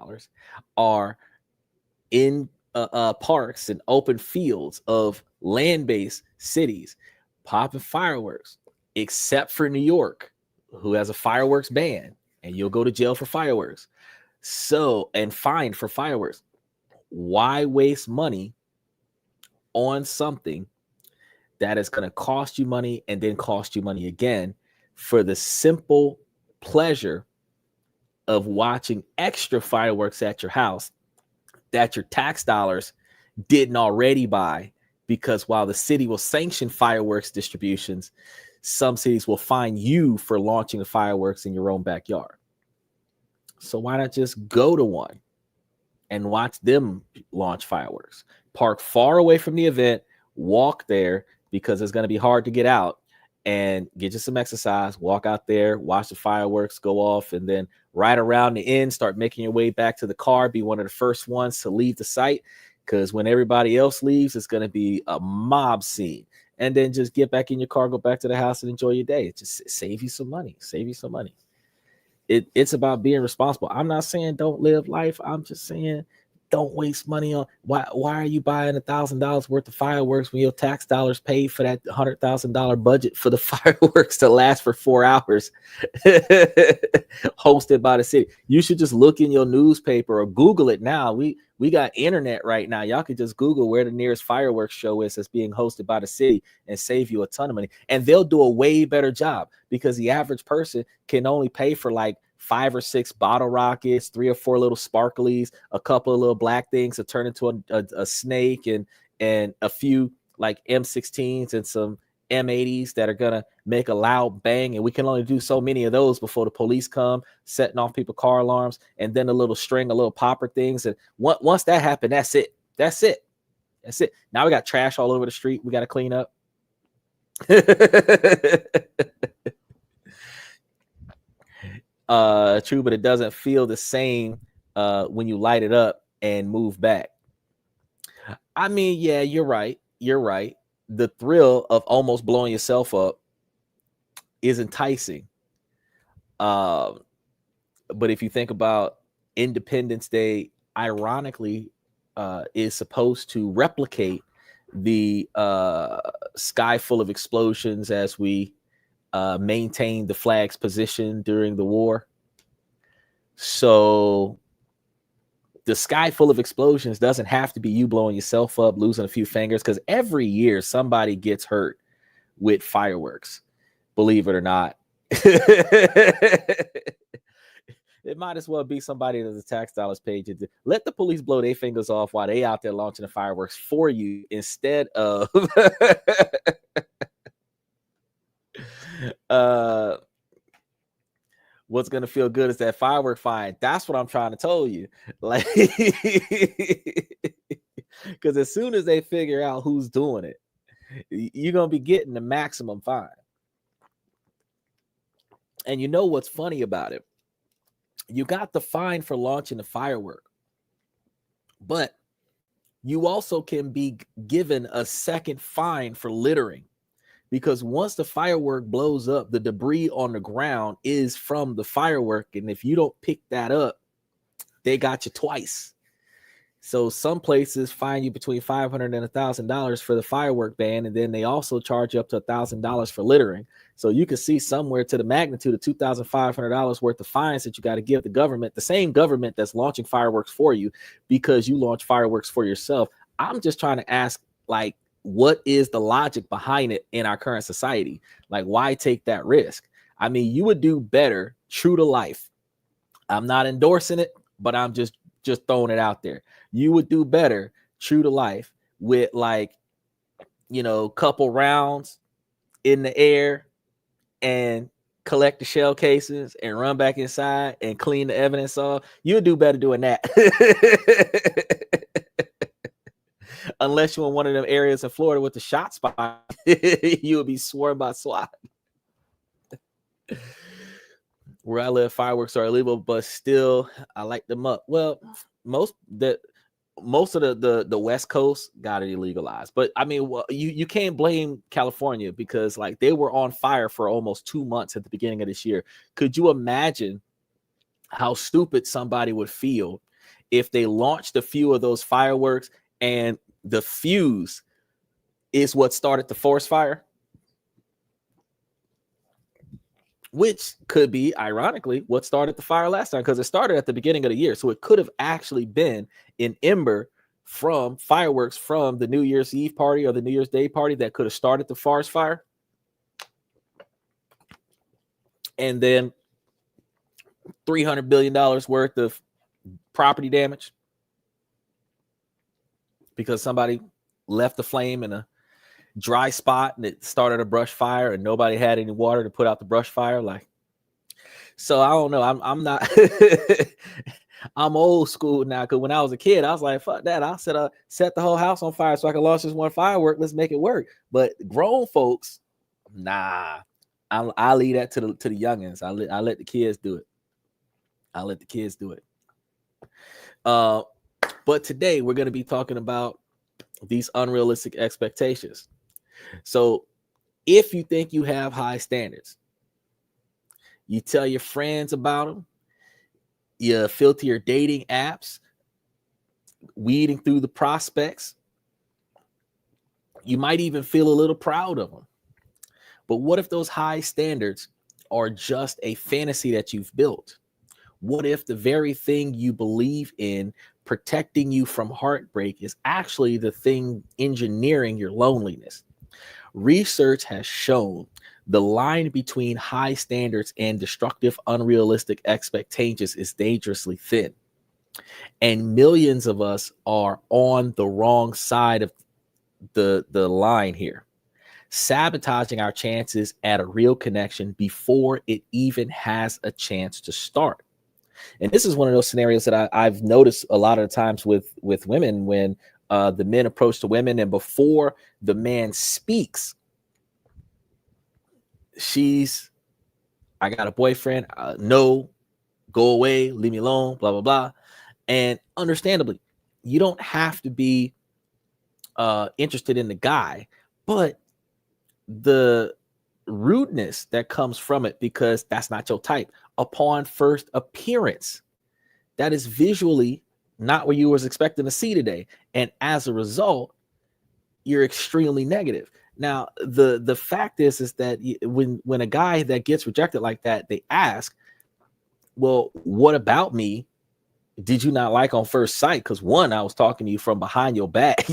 dollars are in parks and open fields of land-based cities popping fireworks, except for New York, who has a fireworks ban, and you'll go to jail for fireworks. So, and fined for fireworks. Why waste money on something that is going to cost you money and then cost you money again for the simple pleasure of watching extra fireworks at your house that your tax dollars didn't already buy? Because while the city will sanction fireworks distributions, some cities will fine you for launching the fireworks in your own backyard. So why not just go to one and watch them launch fireworks? Park far away from the event, walk there, because it's going to be hard to get out, and get you some exercise, walk out there, watch the fireworks go off, and then right around the end, start making your way back to the car, be one of the first ones to leave the site, because when everybody else leaves, it's going to be a mob scene. And then just get back in your car, go back to the house, and enjoy your day. It just save you some money. It's about being responsible. I'm not saying don't live life. I'm just saying don't waste money on why are you buying $1,000 worth of fireworks when your tax dollars paid for that $100,000 budget for the fireworks to last for 4 hours hosted by the city? You should just look in your newspaper or Google it now. We got internet right now. Y'all could just Google where the nearest fireworks show is that's being hosted by the city and save you a ton of money. And they'll do a way better job, because the average person can only pay for like 5 or 6 bottle rockets, 3 or 4 little sparklies, a couple of little black things that turn into a snake, and a few like M16s and some M80s that are gonna make a loud bang. And we can only do so many of those before the police come, setting off people's car alarms, and then a little string of little popper things. And once that happened, that's it. Now we got trash all over the street. We got to clean up. True, but it doesn't feel the same when you light it up and move back. I mean, yeah, you're right. The thrill of almost blowing yourself up is enticing. But if you think about Independence Day, ironically, is supposed to replicate the sky full of explosions as we maintain the flag's position during the war. So the sky full of explosions doesn't have to be you blowing yourself up, losing a few fingers, because every year somebody gets hurt with fireworks, believe it or not. It might as well be somebody that's a tax dollars paid to let the police blow their fingers off while they out there launching the fireworks for you, instead of what's gonna feel good is that firework fine. That's what I'm trying to tell you. Like, because as soon as they figure out who's doing it, you're gonna be getting the maximum fine. And you know what's funny about it? You got the fine for launching the firework, but you also can be given a second fine for littering, because once the firework blows up, the debris on the ground is from the firework, and if you don't pick that up, they got you twice. So some places fine you between $500 and $1,000 for the firework ban, and then they also charge you up to $1,000 for littering. So you can see somewhere to the magnitude of $2,500 worth of fines that you got to give the government, the same government that's launching fireworks for you, because you launch fireworks for yourself. I'm just trying to ask, like, what is the logic behind it in our current society? Like, why take that risk? I mean, you would do better, true to life. I'm not endorsing it, but I'm just throwing it out there. You would do better, true to life, with, like, couple rounds in the air and collect the shell cases and run back inside and clean the evidence off. You would do better doing that. Unless you're in one of them areas in Florida with the shot spot, you would be sworn by SWAT. Where I live, fireworks are illegal, but still, I light them up. Well, most of the West Coast got it illegalized, but I mean, you can't blame California, because like they were on fire for almost 2 months at the beginning of this year. Could you imagine how stupid somebody would feel if they launched a few of those fireworks and the fuse is what started the forest fire, which could be, ironically, what started the fire last time, because it started at the beginning of the year. So it could have actually been an ember from fireworks from the New Year's Eve party or the New Year's Day party that could have started the forest fire. And then $300 billion worth of property damage because somebody left the flame in a dry spot and it started a brush fire and nobody had any water to put out the brush fire. Like, so I don't know. I'm not, I'm old school now. Cause when I was a kid, I was like, fuck that. I'll set the whole house on fire so I can launch this one firework. Let's make it work. But grown folks, nah, I leave that to the youngins. I let the kids do it. I let the kids do it. But today we're going to be talking about these unrealistic expectations. So if you think you have high standards, you tell your friends about them, you filter your dating apps, weeding through the prospects, you might even feel a little proud of them. But what if those high standards are just a fantasy that you've built? What if the very thing you believe in protecting you from heartbreak is actually the thing engineering your loneliness? Research has shown the line between high standards and destructive, unrealistic expectations is dangerously thin. And millions of us are on the wrong side of the line here, sabotaging our chances at a real connection before it even has a chance to start. And this is one of those scenarios that I've noticed a lot of the times with women when the men approach the women, and before the man speaks, I got a boyfriend, no, go away, leave me alone, blah, blah, blah. And understandably, you don't have to be interested in the guy, but the rudeness that comes from it, because that's not your type upon first appearance, that is visually not what you was expecting to see today. And as a result, you're extremely negative. Now, the fact is that when a guy that gets rejected like that, they ask, well, what about me did you not like on first sight? Because one, I was talking to you from behind your back.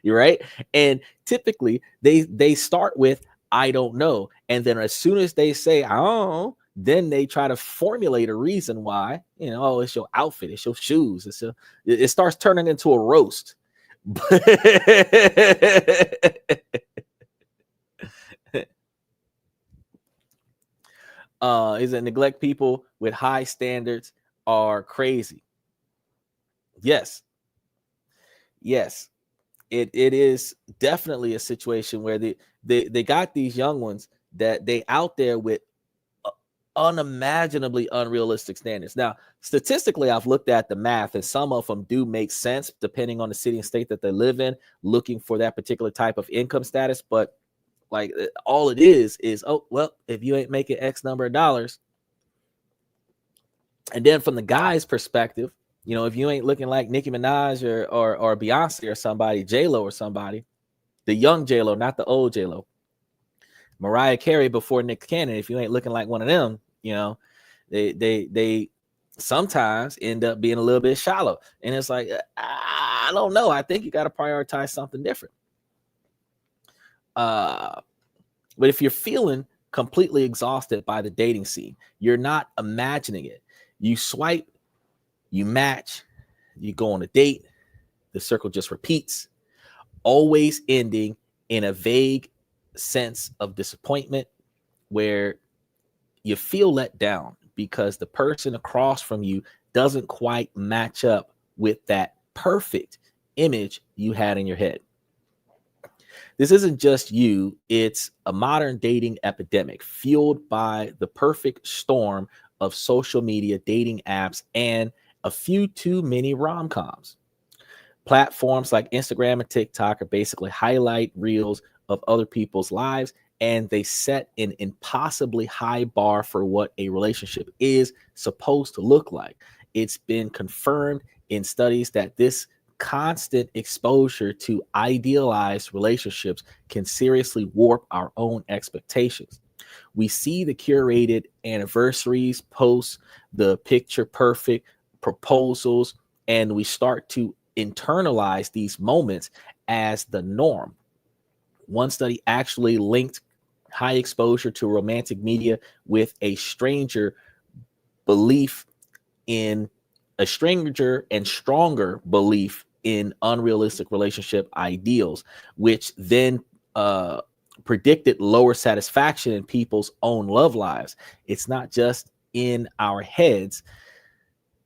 You're right. And typically they start with, I don't know. And then as soon as they say, I don't know, then they try to formulate a reason why, oh, it's your outfit, it's your shoes. It starts turning into a roast. Is that neglect people with high standards are crazy. Yes. It is definitely a situation where they got these young ones that they out there with unimaginably unrealistic standards. Now, statistically, I've looked at the math, and some of them do make sense depending on the city and state that they live in, looking for that particular type of income status. But like, all it is, oh, well, if you ain't making X number of dollars. And then from the guy's perspective, if you ain't looking like Nicki Minaj or Beyonce or somebody, J-Lo or somebody, the young J-Lo, not the old J-Lo, Mariah Carey before Nick Cannon, if you ain't looking like one of them, they sometimes end up being a little bit shallow. And it's like, I don't know. I think you got to prioritize something different. But if you're feeling completely exhausted by the dating scene, you're not imagining it. You swipe, you match, you go on a date, the circle just repeats, always ending in a vague sense of disappointment where you feel let down because the person across from you doesn't quite match up with that perfect image you had in your head. This isn't just you, it's a modern dating epidemic fueled by the perfect storm of social media, dating apps, and a few too many rom-coms. Platforms like Instagram and TikTok are basically highlight reels of other people's lives, and they set an impossibly high bar for what a relationship is supposed to look like. It's been confirmed in studies that this constant exposure to idealized relationships can seriously warp our own expectations. We see the curated anniversaries, posts, the picture perfect proposals, and we start to internalize these moments as the norm. One study actually linked high exposure to romantic media with belief in a stranger and stronger belief in unrealistic relationship ideals, which then uh, predicted lower satisfaction in people's own love lives. It's not just in our heads.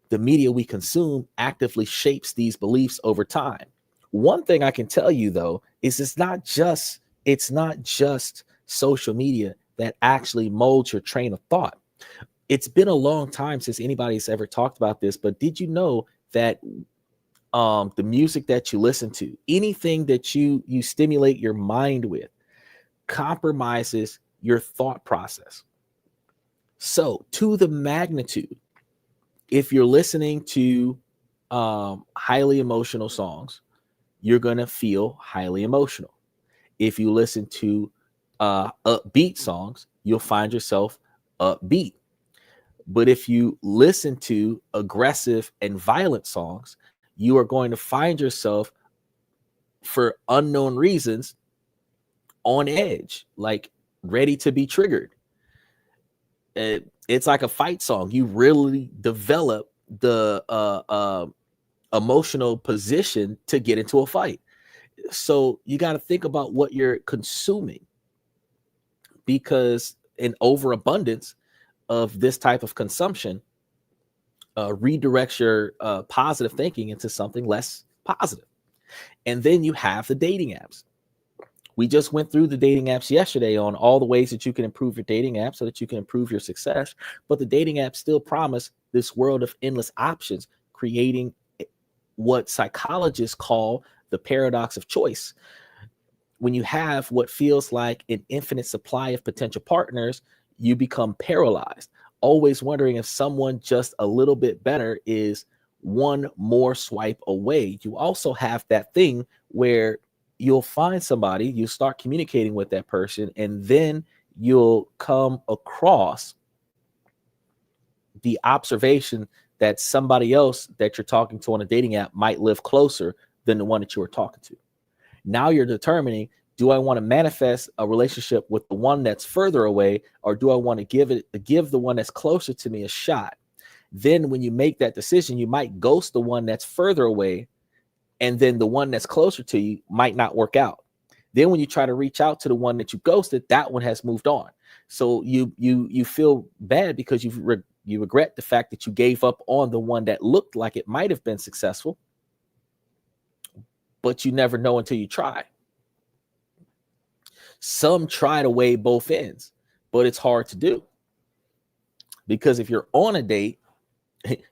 The media we consume actively shapes these beliefs over time. One thing I can tell you though is it's not just social media that actually molds your train of thought. It's been a long time since anybody's ever talked about this, but did you know that the music that you listen to, anything that you stimulate your mind with, compromises your thought process? So, to the magnitude, if you're listening to highly emotional songs, you're gonna feel highly emotional. If you listen to upbeat songs, you'll find yourself upbeat. But if you listen to aggressive and violent songs, you are going to find yourself, for unknown reasons, on edge, like ready to be triggered. It's like a fight song. You really develop the emotional position to get into a fight. So you got to think about what you're consuming, because an overabundance of this type of consumption redirects your positive thinking into something less positive. And then you have the dating apps. We just went through the dating apps yesterday on all the ways that you can improve your dating app so that you can improve your success. But the dating apps still promise this world of endless options, creating what psychologists call the paradox of choice. When you have what feels like an infinite supply of potential partners, you become paralyzed, always wondering if someone just a little bit better is one more swipe away. You also have that thing where you'll find somebody, you start communicating with that person, and then you'll come across the observation that somebody else that you're talking to on a dating app might live closer than the one that you were talking to. Now you're determining, do I want to manifest a relationship with the one that's further away, or do I want to give the one that's closer to me a shot? Then when you make that decision, you might ghost the one that's further away, and then the one that's closer to you might not work out. Then when you try to reach out to the one that you ghosted, that one has moved on. So you feel bad because you regret the fact that you gave up on the one that looked like it might have been successful, but you never know until you try. Some try to weigh both ends, but it's hard to do, because if you're on a date,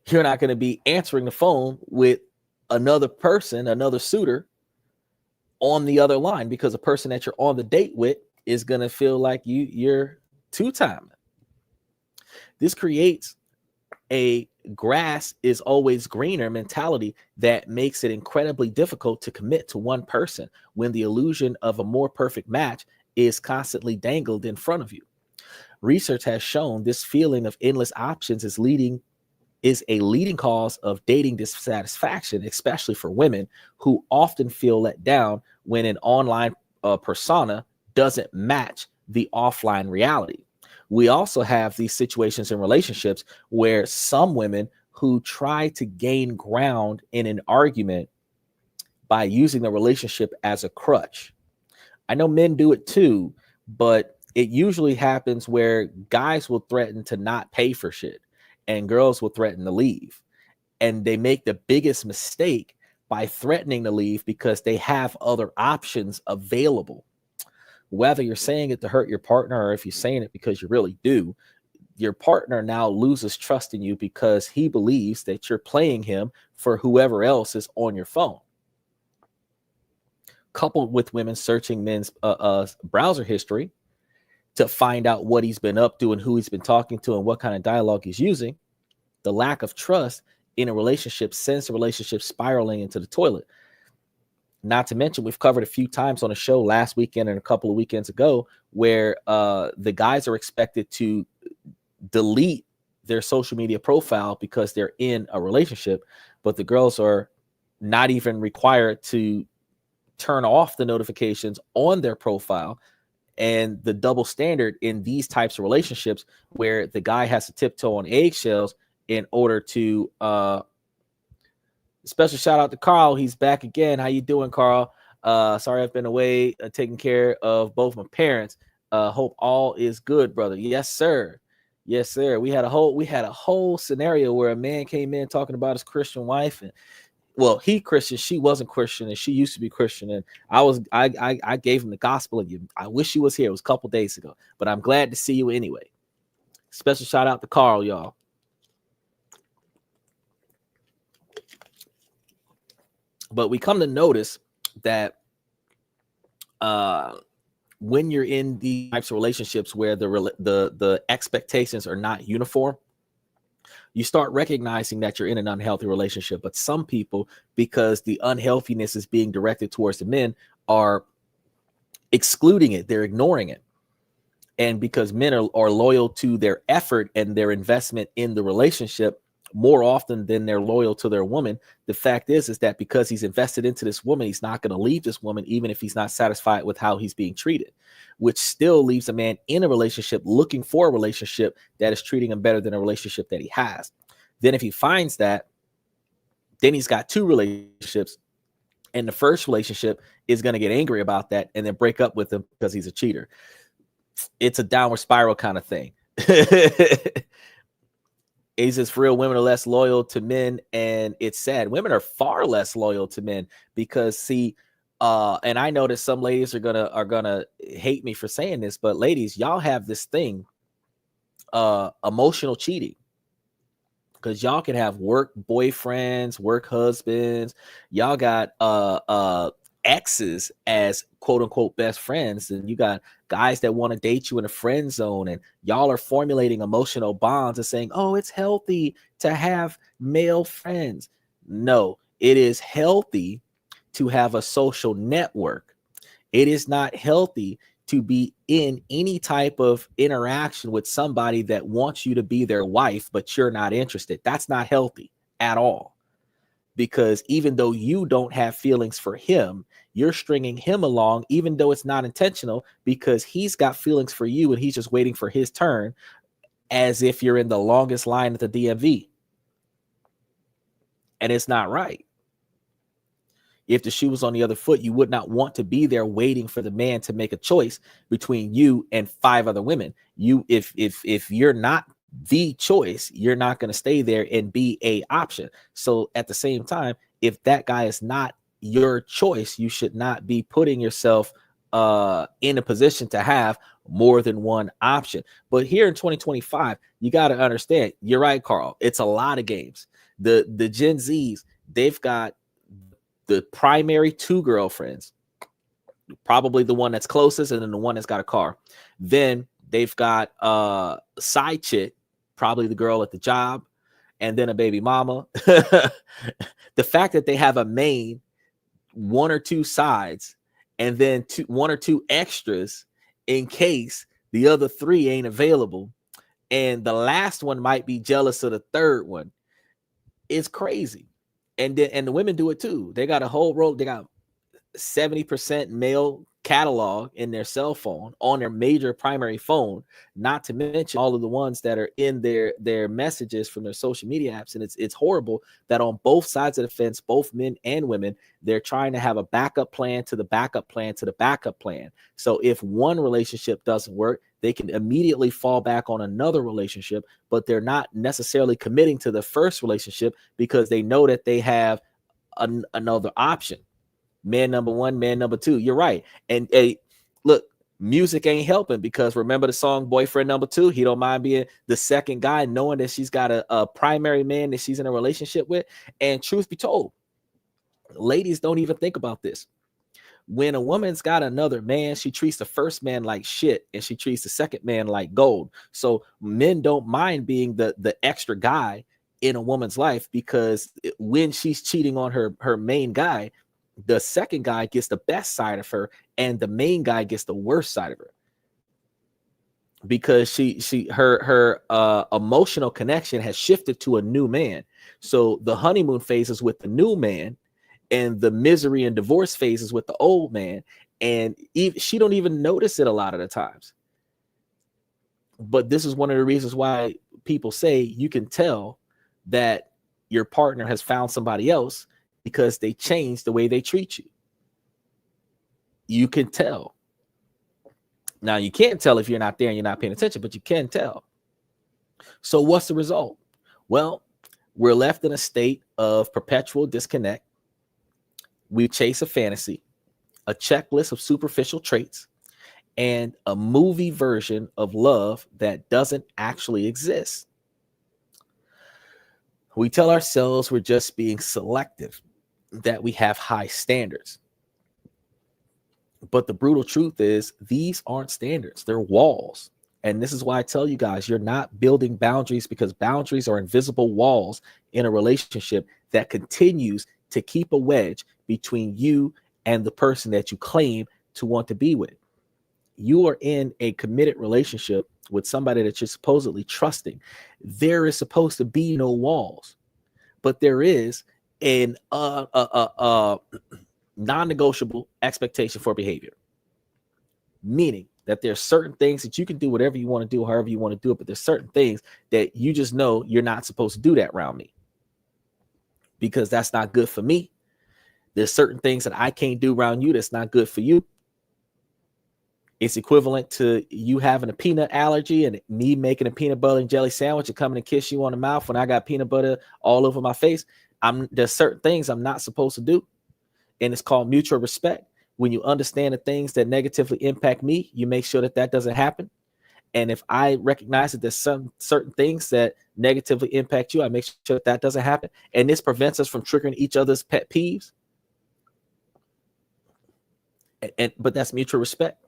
you're not going to be answering the phone with another person, another suitor on the other line, because the person that you're on the date with is going to feel like you're two-time. This creates a grass is always greener mentality that makes it incredibly difficult to commit to one person when the illusion of a more perfect match is constantly dangled in front of you. Research has shown this feeling of endless options is a leading cause of dating dissatisfaction, especially for women who often feel let down when an online persona doesn't match the offline reality. We also have these situations in relationships where some women who try to gain ground in an argument by using the relationship as a crutch. I know men do it too, but it usually happens where guys will threaten to not pay for shit and girls will threaten to leave. And they make the biggest mistake by threatening to leave because they have other options available. Whether you're saying it to hurt your partner or if you're saying it because you really do, your partner now loses trust in you because he believes that you're playing him for whoever else is on your phone. Coupled with women searching men's browser history to find out what he's been up to and who he's been talking to and what kind of dialogue he's using, the lack of trust in a relationship sends the relationship spiraling into the toilet. Not to mention, we've covered a few times on a show last weekend and a couple of weekends ago where the guys are expected to delete their social media profile because they're in a relationship, but the girls are not even required to turn off the notifications on their profile. And the double standard in these types of relationships where the guy has to tiptoe on eggshells in order to special shout out to Carl. He's back again. How you doing, Carl? Sorry I've been away taking care of both my parents. Hope all is good, brother. Yes, sir. Yes, sir. We had a whole scenario where a man came in talking about his Christian wife, and well, he Christian, she wasn't Christian, and she used to be Christian. And I gave him the gospel of you. I wish he was here. It was a couple days ago, but I'm glad to see you anyway. Special shout out to Carl, y'all. But we come to notice that when you're in these types of relationships where the expectations are not uniform, you start recognizing that you're in an unhealthy relationship. But some people, because the unhealthiness is being directed towards the men, are excluding it. They're ignoring it. And because men are loyal to their effort and their investment in the relationship more often than they're loyal to their woman, the fact is that because he's invested into this woman, he's not going to leave this woman, even if he's not satisfied with how he's being treated, which still leaves a man in a relationship looking for a relationship that is treating him better than a relationship that he has. Then if he finds that, then he's got two relationships, and the first relationship is going to get angry about that and then break up with him because he's a cheater. It's a downward spiral kind of thing. Is this for real? Women are less loyal to men, and it's sad. Women are far less loyal to men because, see, and I know that some ladies are gonna hate me for saying this, but ladies, y'all have this thing, emotional cheating, because y'all can have work boyfriends, work husbands. Y'all got exes as quote unquote best friends, and you got guys that want to date you in a friend zone, and y'all are formulating emotional bonds and saying, oh, it's healthy to have male friends. No, it is healthy to have a social network. It is not healthy to be in any type of interaction with somebody that wants you to be their wife, but you're not interested. That's not healthy at all. Because even though you don't have feelings for him, you're stringing him along, even though it's not intentional, because he's got feelings for you and he's just waiting for his turn, as if you're in the longest line at the DMV. And it's not right. If the shoe was on the other foot, you would not want to be there waiting for the man to make a choice between you and 5 other women. If you're not the choice, you're not going to stay there and be a option. So at the same time, if that guy is not your choice, you should not be putting yourself in a position to have more than one option. But here in 2025, you got to understand, you're right, Carl, it's a lot of games. The Gen Zs, they've got the primary 2 girlfriends, probably the one that's closest, and then the one that's got a car. Then they've got a side chick, probably the girl at the job, and then a baby mama. The fact that they have a main, 1 or 2 sides, and then 1 or 2 extras in case the other 3 ain't available, and the last one might be jealous of the third one, it's crazy. And the women do it too. They got a whole roll. They got 70% male catalog in their cell phone, on their major primary phone, not to mention all of the ones that are in their messages from their social media apps. And it's horrible that on both sides of the fence, both men and women, they're trying to have a backup plan to the backup plan to the backup plan. So if one relationship doesn't work, they can immediately fall back on another relationship, but they're not necessarily committing to the first relationship because they know that they have another option. Man number 1, man number 2. You're right. And look, music ain't helping, because remember the song Boyfriend Number 2? He don't mind being the second guy, knowing that she's got a primary man that she's in a relationship with. And truth be told, ladies don't even think about this. When a woman's got another man, she treats the first man like shit, and she treats the second man like gold. So men don't mind being the extra guy in a woman's life, because when she's cheating on her main guy, the second guy gets the best side of her and the main guy gets the worst side of her, because her emotional connection has shifted to a new man. So the honeymoon phase is with the new man, and the misery and divorce phase is with the old man, and she don't even notice it a lot of the times. But this is one of the reasons why people say you can tell that your partner has found somebody else, because they changed the way they treat you. You can tell. Now, you can't tell if you're not there and you're not paying attention, but you can tell. So what's the result? Well, we're left in a state of perpetual disconnect. We chase a fantasy, a checklist of superficial traits, and a movie version of love that doesn't actually exist. We tell ourselves we're just being selective, that we have high standards. But the brutal truth is, these aren't standards, they're walls. And this is why I tell you guys, you're not building boundaries, because boundaries are invisible walls in a relationship that continues to keep a wedge between you and the person that you claim to want to be with. You are in a committed relationship with somebody that you're supposedly trusting. There is supposed to be no walls, but there is an non-negotiable expectation for behavior, meaning that there's certain things that you can do whatever you want to do, however you want to do it, but there's certain things that you just know you're not supposed to do that around me, because that's not good for me. There's certain things that I can't do around you that's not good for you. It's equivalent to you having a peanut allergy and me making a peanut butter and jelly sandwich and coming and kiss you on the mouth when I got peanut butter all over my face. There's certain things I'm not supposed to do. And it's called mutual respect. When you understand the things that negatively impact me, you make sure that that doesn't happen. And if I recognize that there's some certain things that negatively impact you, I make sure that that doesn't happen. And this prevents us from triggering each other's pet peeves. But that's mutual respect.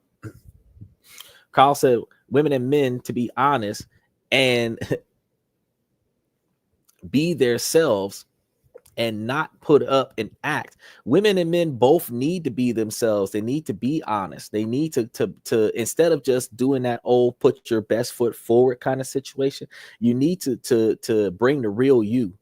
Carl said women and men to be honest and be themselves and not put up an act. Women and men both need to be themselves. They need to be honest. They need to instead of just doing that old put your best foot forward kind of situation, you need to bring the real you,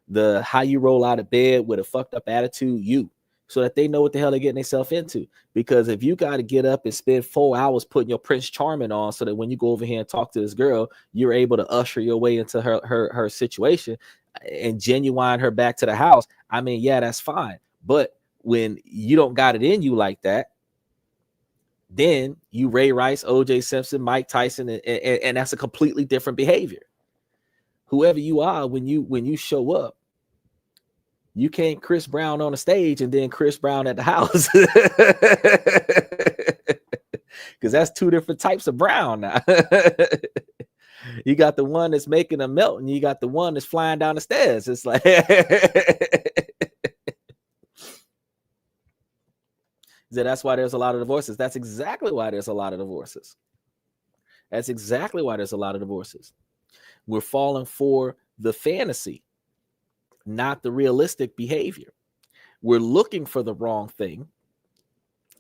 the how you roll out of bed with a fucked up attitude you, so that they know what the hell they're getting themselves into. Because if you got to get up and spend 4 hours putting your Prince Charming on so that when you go over here and talk to this girl, you're able to usher your way into her situation and genuine her back to the house, I mean, yeah, that's fine. But when you don't got it in you like that, then you Ray Rice, OJ Simpson, Mike Tyson, and that's a completely different behavior. Whoever you are, when you show up, you can't Chris Brown on the stage and then Chris Brown at the house, because that's two different types of brown now. You got the one that's making a melt, and you got the one that's flying down the stairs. It's like that's why there's a lot of divorces. That's exactly why there's a lot of divorces. That's exactly why there's a lot of divorces. We're falling for the fantasy, not the realistic behavior. We're looking for the wrong thing,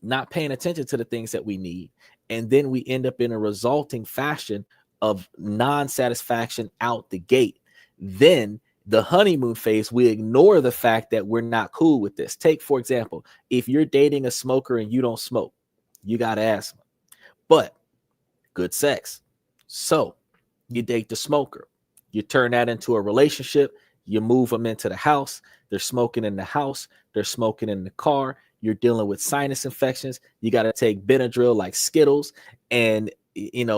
not paying attention to the things that we need. And then we end up in a resulting fashion of non-satisfaction out the gate. Then the honeymoon phase, we ignore the fact that we're not cool with this. Take, for example, if you're dating a smoker and you don't smoke, you got asthma, but good sex. So you date the smoker, you turn that into a relationship, you move them into the house, they're smoking in the house, they're smoking in the car, you're dealing with sinus infections, you got to take Benadryl like Skittles, and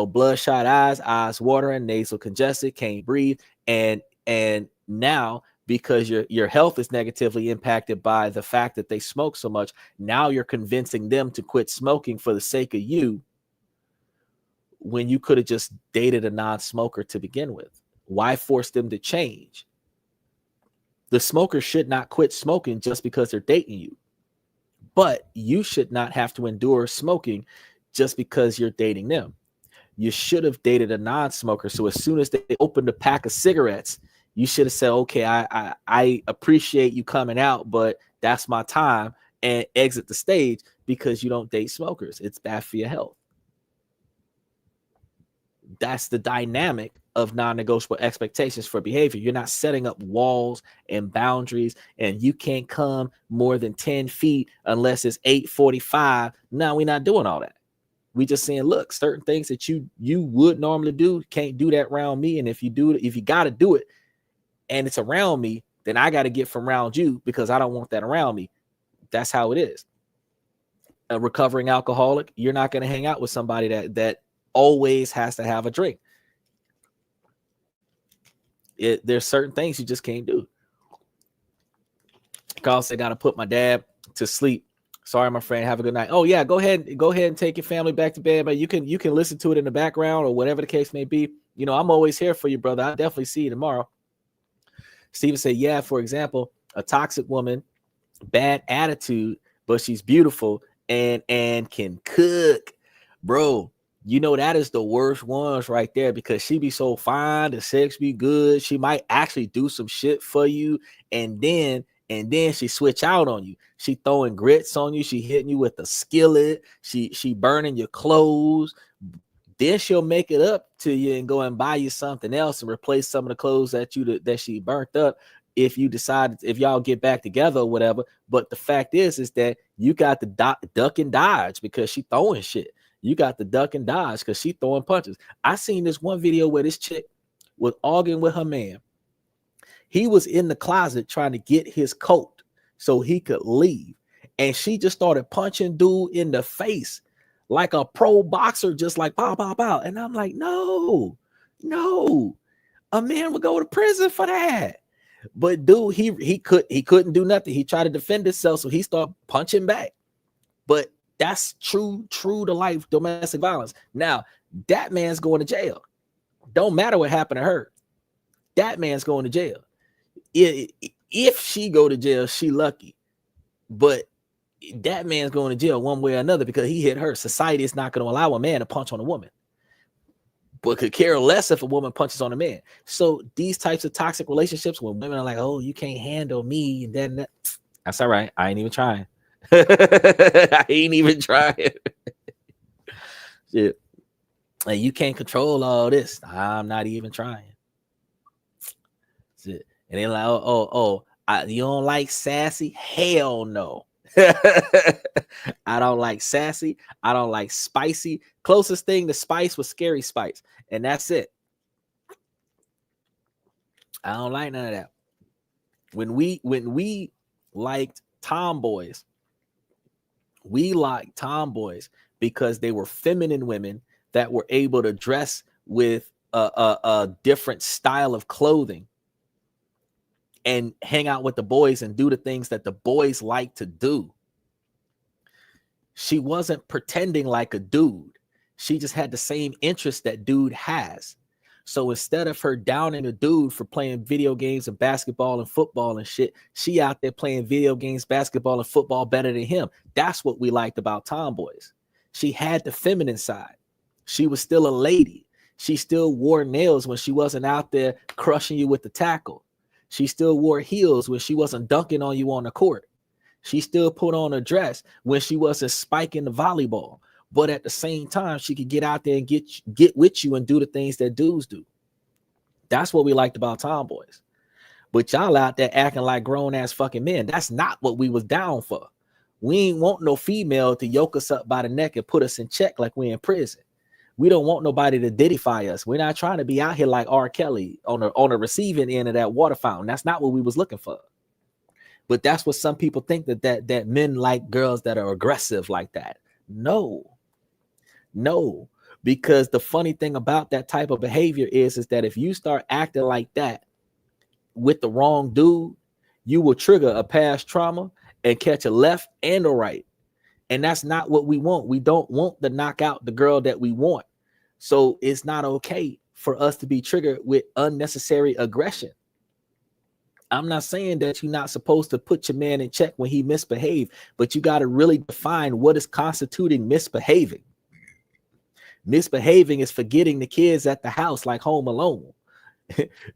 bloodshot eyes watering, nasal congested, can't breathe, and now because your health is negatively impacted by the fact that they smoke so much, now you're convincing them to quit smoking for the sake of you, when you could have just dated a non-smoker to begin with. Why force them to change? The smoker should not quit smoking just because they're dating you, but you should not have to endure smoking just because you're dating them. You should have dated a non-smoker, so as soon as they opened a pack of cigarettes, You should have said, okay, I appreciate you coming out, but that's my time, and exit the stage, because you don't date smokers. It's bad for your health. That's the dynamic of non-negotiable expectations for behavior. You're not setting up walls and boundaries, and you can't come more than 10 feet unless it's 8:45. No, we're not doing all that. We just saying, look, certain things that you would normally do, can't do that around me. And if you got to do it and it's around me, then I got to get from around you, because I don't want that around me. That's how it is. A recovering alcoholic, you're not going to hang out with somebody that always has to have a drink. There's certain things you just can't do. Carl said, got to put my dad to sleep. Sorry, my friend. Have a good night. Oh yeah, go ahead and take your family back to bed. But you can listen to it in the background or whatever the case may be. I'm always here for you, brother. I'll definitely see you tomorrow. Steven said, yeah, for example, a toxic woman, bad attitude, but she's beautiful and can cook, bro. That is the worst ones right there, because she be so fine, the sex be good. She might actually do some shit for you, and then she switch out on you. She throwing grits on you. She hitting you with a skillet. She burning your clothes. Then she'll make it up to you and go and buy you something else and replace some of the clothes that she burnt up, if y'all get back together or whatever. But the fact is that you got to duck and dodge, because she throwing shit. You got to duck and dodge because she throwing punches. I seen this one video where this chick was arguing with her man. He was in the closet trying to get his coat so he could leave, and she just started punching dude in the face like a pro boxer, just like pow, pow, pow. And I'm like, no, a man would go to prison for that. But dude, he couldn't do nothing. He tried to defend himself, so he started punching back. But that's true to life domestic violence. Now, that man's going to jail. Don't matter what happened to her. That man's going to jail. If she go to jail, she lucky. But that man's going to jail one way or another, because he hit her. Society is not going to allow a man to punch on a woman, but could care less if a woman punches on a man. So these types of toxic relationships, when women are like, oh, you can't handle me, and then that's all right. I ain't even trying. I ain't even trying. Shit. Like, you can't control all this. I'm not even trying. Shit. And they're like, you don't like sassy? Hell no. I don't like sassy. I don't like spicy. Closest thing to spice was Scary Spice, and that's it. I don't like none of that. When we liked tomboys, we liked tomboys because they were feminine women that were able to dress with a different style of clothing and hang out with the boys and do the things that the boys like to do. She wasn't pretending like a dude. She just had the same interest that dude has. So instead of her downing a dude for playing video games and basketball and football and shit, she out there playing video games, basketball, and football better than him. That's what we liked about tomboys. She had the feminine side. She was still a lady. She still wore nails when she wasn't out there crushing you with the tackle. She still wore heels when she wasn't dunking on you on the court. She still put on a dress when she wasn't spiking the volleyball. But at the same time, she could get out there and get with you and do the things that dudes do. That's what we liked about tomboys. But y'all out there acting like grown-ass fucking men. That's not what we was down for. We ain't want no female to yoke us up by the neck and put us in check like we in prison. We don't want nobody to diddyfy us. We're not trying to be out here like R. Kelly on the receiving end of that water fountain. That's not what we was looking for. But that's what some people think, that men like girls that are aggressive like that. No, because the funny thing about that type of behavior is that if you start acting like that with the wrong dude, you will trigger a past trauma and catch a left and a right. And that's not what we want. We don't want to knock out the girl that we want. So it's not okay for us to be triggered with unnecessary aggression. I'm not saying that you're not supposed to put your man in check when he misbehaves, but you got to really define what is constituting misbehaving. Misbehaving is forgetting the kids at the house like Home Alone.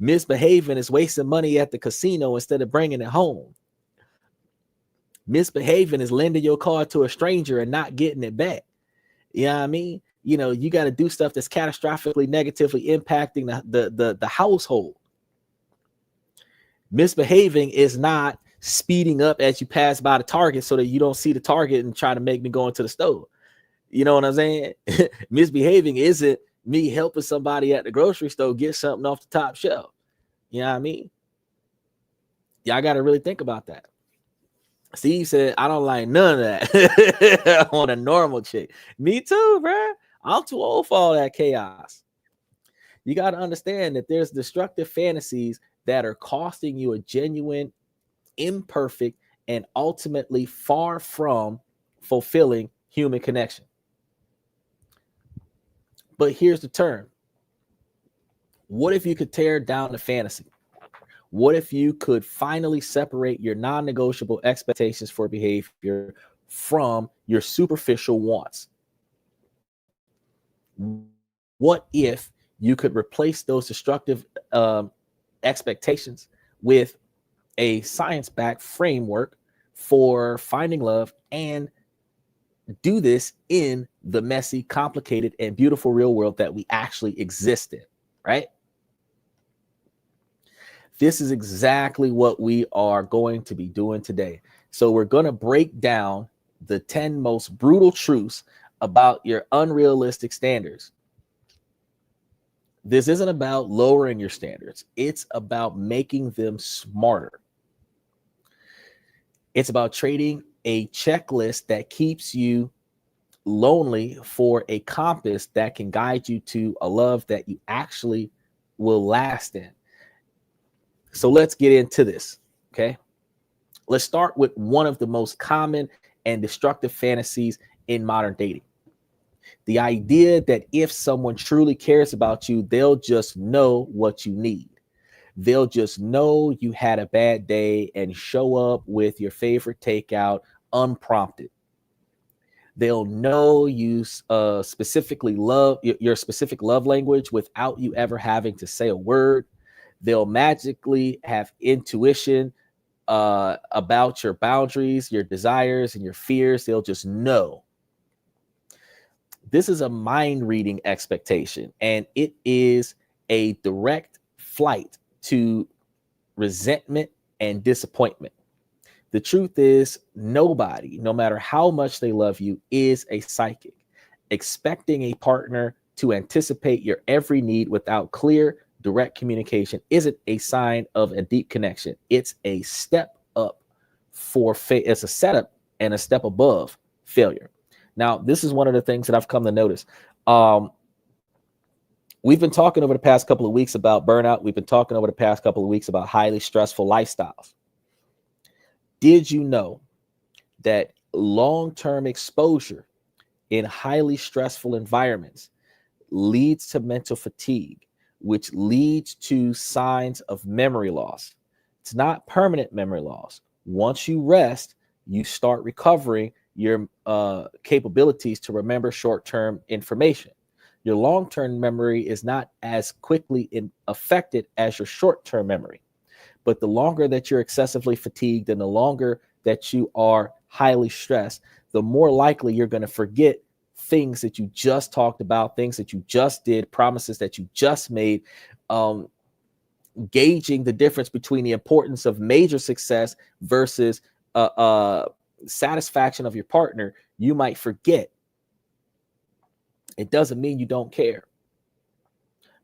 Misbehaving is wasting money at the casino instead of bringing it home. Misbehaving is lending your car to a stranger and not getting it back. You know what I mean? You know, you got to do stuff that's catastrophically negatively impacting the household. Misbehaving is not speeding up as you pass by the target so that you don't see the target and try to make me go into the store. You know what I'm saying? Misbehaving isn't me helping somebody at the grocery store get something off the top shelf. You know what I mean? Y'all got to really think about that. Steve said, I don't like none of that on a normal chick. Me too, bro. I'm too old for all that chaos. You got to understand that there's destructive fantasies that are costing you a genuine, imperfect, and ultimately far from fulfilling human connection. But here's the term. What if you could tear down the fantasy? What if you could finally separate your non-negotiable expectations for behavior from your superficial wants? What if you could replace those destructive expectations with a science-backed framework for finding love and do this in the messy, complicated, and beautiful real world that we actually exist in, right? This is exactly what we are going to be doing today. So we're going to break down the 10 most brutal truths about your unrealistic standards. This isn't about lowering your standards. It's about making them smarter. It's about trading a checklist that keeps you lonely for a compass that can guide you to a love that you actually will last in. So let's get into this, okay? Let's start with one of the most common and destructive fantasies in modern dating. The idea that if someone truly cares about you, they'll just know what you need. They'll just know you had a bad day and show up with your favorite takeout unprompted. They'll know you specifically love your specific love language without you ever having to say a word. They'll magically have intuition about your boundaries, your desires, and your fears. They'll just know. This is a mind reading expectation, and it is a direct flight to resentment and disappointment. The truth is, nobody, no matter how much they love you, is a psychic. Expecting a partner to anticipate your every need without clear, direct communication isn't a sign of a deep connection. It's a step up for it's a setup and a step above failure. Now, this is one of the things that I've come to notice. We've been talking over the past couple of weeks about burnout. We've been talking over the past couple of weeks about highly stressful lifestyles. Did you know that long-term exposure in highly stressful environments leads to mental fatigue, which leads to signs of memory loss? It's not permanent memory loss. Once you rest, you start recovering your capabilities to remember short-term information. Your long-term memory is not as quickly affected as your short-term memory. But the longer that you're excessively fatigued and the longer that you are highly stressed, the more likely you're going to forget things that you just talked about, things that you just did, promises that you just made. Gauging the difference between the importance of major success versus satisfaction of your partner, you might forget. It doesn't mean you don't care,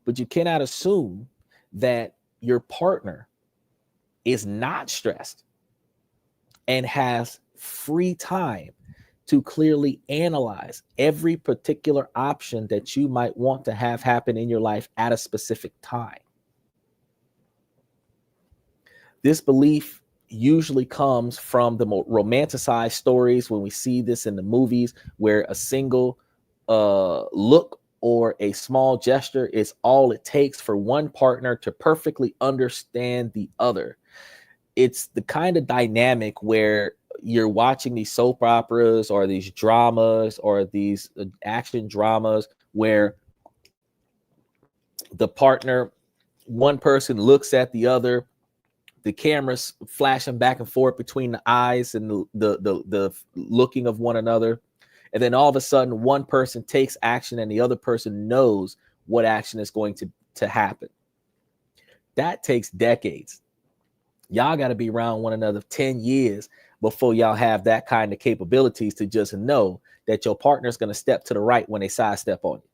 but you cannot assume that your partner is not stressed and has free time to clearly analyze every particular option that you might want to have happen in your life at a specific time. This belief usually comes from the more romanticized stories when we see this in the movies, where a single look or a small gesture is all it takes for one partner to perfectly understand the other. It's the kind of dynamic where you're watching these soap operas or these dramas or these action dramas where the partner One person looks at the other, the cameras flashing back and forth between the eyes and the looking of one another. And then all of a sudden, one person takes action and the other person knows what action is going to happen. That takes decades. Y'all got to be around one another 10 years before y'all have that kind of capabilities to just know that your partner is going to step to the right when they sidestep on you.